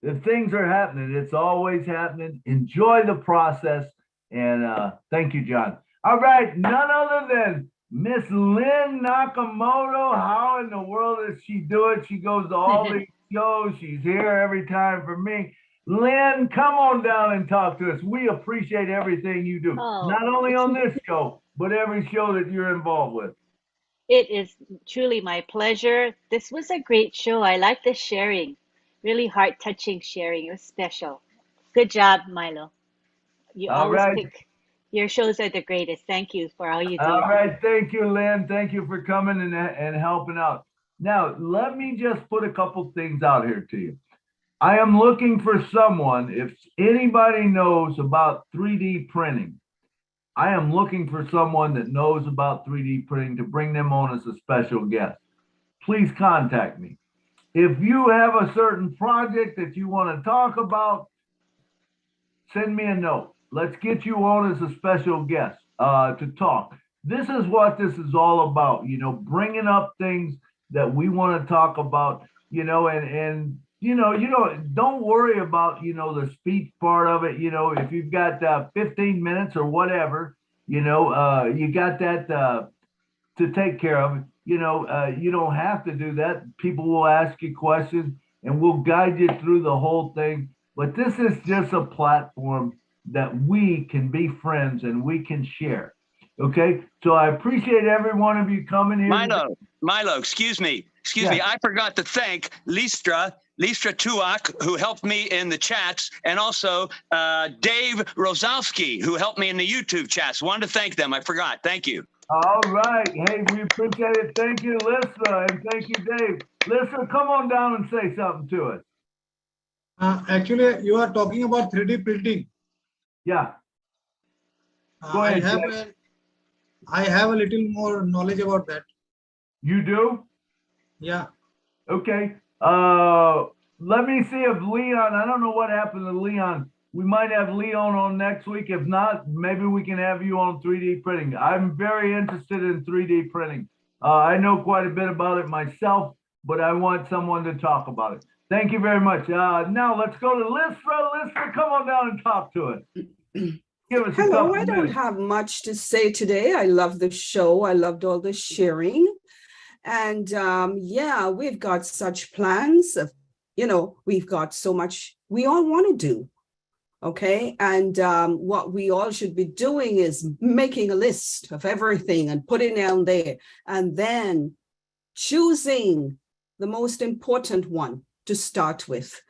if things are happening, it's always happening. Enjoy the process. And thank you, John. All right, none other than Miss Lynn Nakamoto. How in the world does she do it? She goes to all these shows. She's here every time for me. Lynn, come on down and talk to us. We appreciate everything you do, not only on this show, but every show that you're involved with. It is truly my pleasure. This was a great show. I like the sharing, really heart-touching sharing. It was special. Good job, Milo. You All always right. pick, your shows are the greatest. Thank you for all you do. All right. Thank you, Lynn. Thank you for coming and helping out. Now, let me just put a couple things out here to you. I am looking for someone, if anybody knows about 3D printing, I am looking for someone that knows about 3D printing to bring them on as a special guest. Please contact me. If you have a certain project that you want to talk about, send me a note. Let's get you on as a special guest to talk. This is what this is all about, you know, bringing up things that we want to talk about, you know, and you know, don't worry about, you know, the speech part of it. You know, if you've got 15 minutes or whatever, you know, you got that to take care of. You know, you don't have to do that. People will ask you questions and we'll guide you through the whole thing. But this is just a platform that we can be friends and we can share. Okay, so I appreciate every one of you coming here. Milo, excuse me. Yeah. I forgot to thank Listra Tuak, who helped me in the chats, and also Dave Rosalski, who helped me in the YouTube chats. Wanted to thank them. I forgot. Thank you. All right. Hey, we appreciate it. Thank you, Lisa, and thank you, Dave. Lisa, come on down and say something to us. Actually, you are talking about 3D printing. Yeah. Go ahead, I have a little more knowledge about that. You do? Yeah. Okay. Let me see if Leon, I don't know what happened to Leon. We might have Leon on next week. If not, maybe we can have you on 3D printing. I'm very interested in 3D printing. I know quite a bit about it myself, but I want someone to talk about it. Thank you very much. Now let's go to Listra. Listra, come on down and talk to us. Give us Hello, I don't have much to say today. I love the show. I loved all the sharing. And yeah, we've got such plans. You know, we've got so much we all want to do. Okay. And what we all should be doing is making a list of everything and putting it down there. And then choosing the most important one to start with.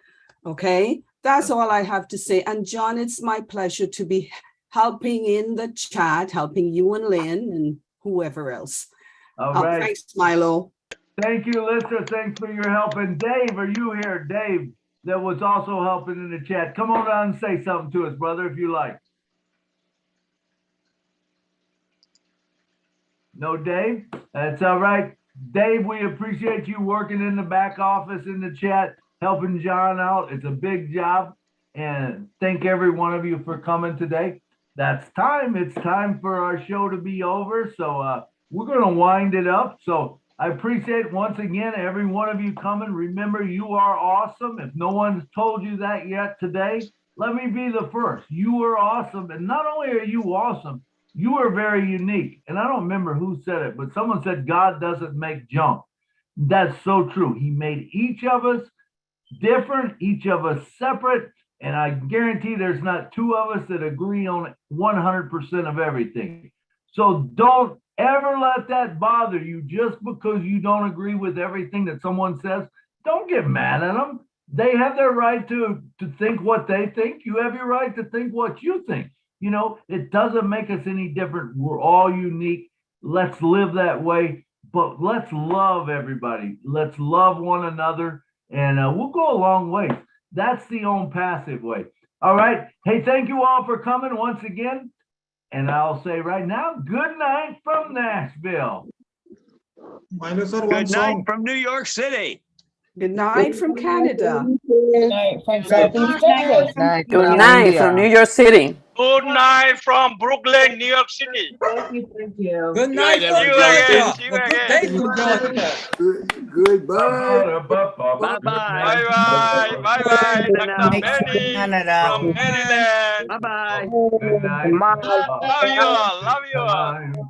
Okay. That's all I have to say. And John, it's my pleasure to be helping in the chat, helping you and Lynn and whoever else. All right. Thanks, Milo. Thank you, Lisa. Thanks for your help. And Dave, are you here? Dave, that was also helping in the chat. Come on down and say something to us, brother, if you like. No, Dave? That's all right. Dave, we appreciate you working in the back office in the chat, helping John out. It's a big job. And thank every one of you for coming today. That's time. It's time for our show to be over. So we're going to wind it up. So I appreciate once again every one of you coming. Remember, you are awesome. If no one's told you that yet today, let me be the first. You are awesome. And not only are you awesome, you are very unique. And I don't remember who said it, but someone said God doesn't make junk. That's so true. He made each of us different, each of us separate. And I guarantee there's not two of us that agree on 100% of everything. So don't ever let that bother you just because you don't agree with everything that someone says. Don't get mad at them. They have their right to think what they think. You have your right to think what you think. You know, it doesn't make us any different. We're all unique. Let's live that way, but let's love everybody. Let's love one another, and we'll go a long way. That's the Own Passive way. All right. Hey, thank you all for coming once again. And I'll say right now, good night from Nashville. Milo sir, one Good night song. from New York City. Good night from Canada. Good night from Southeast Texas. Good night from New York City. Good night from Brooklyn, New York City. Thank you, thank you. Good night See from you again. Georgia. See you Well, good again. day from Georgia. Goodbye. Bye bye. Bye bye. Bye bye. Dr. Benny Canada. from Maryland. Bye bye. Good night. Love you all. Love you all.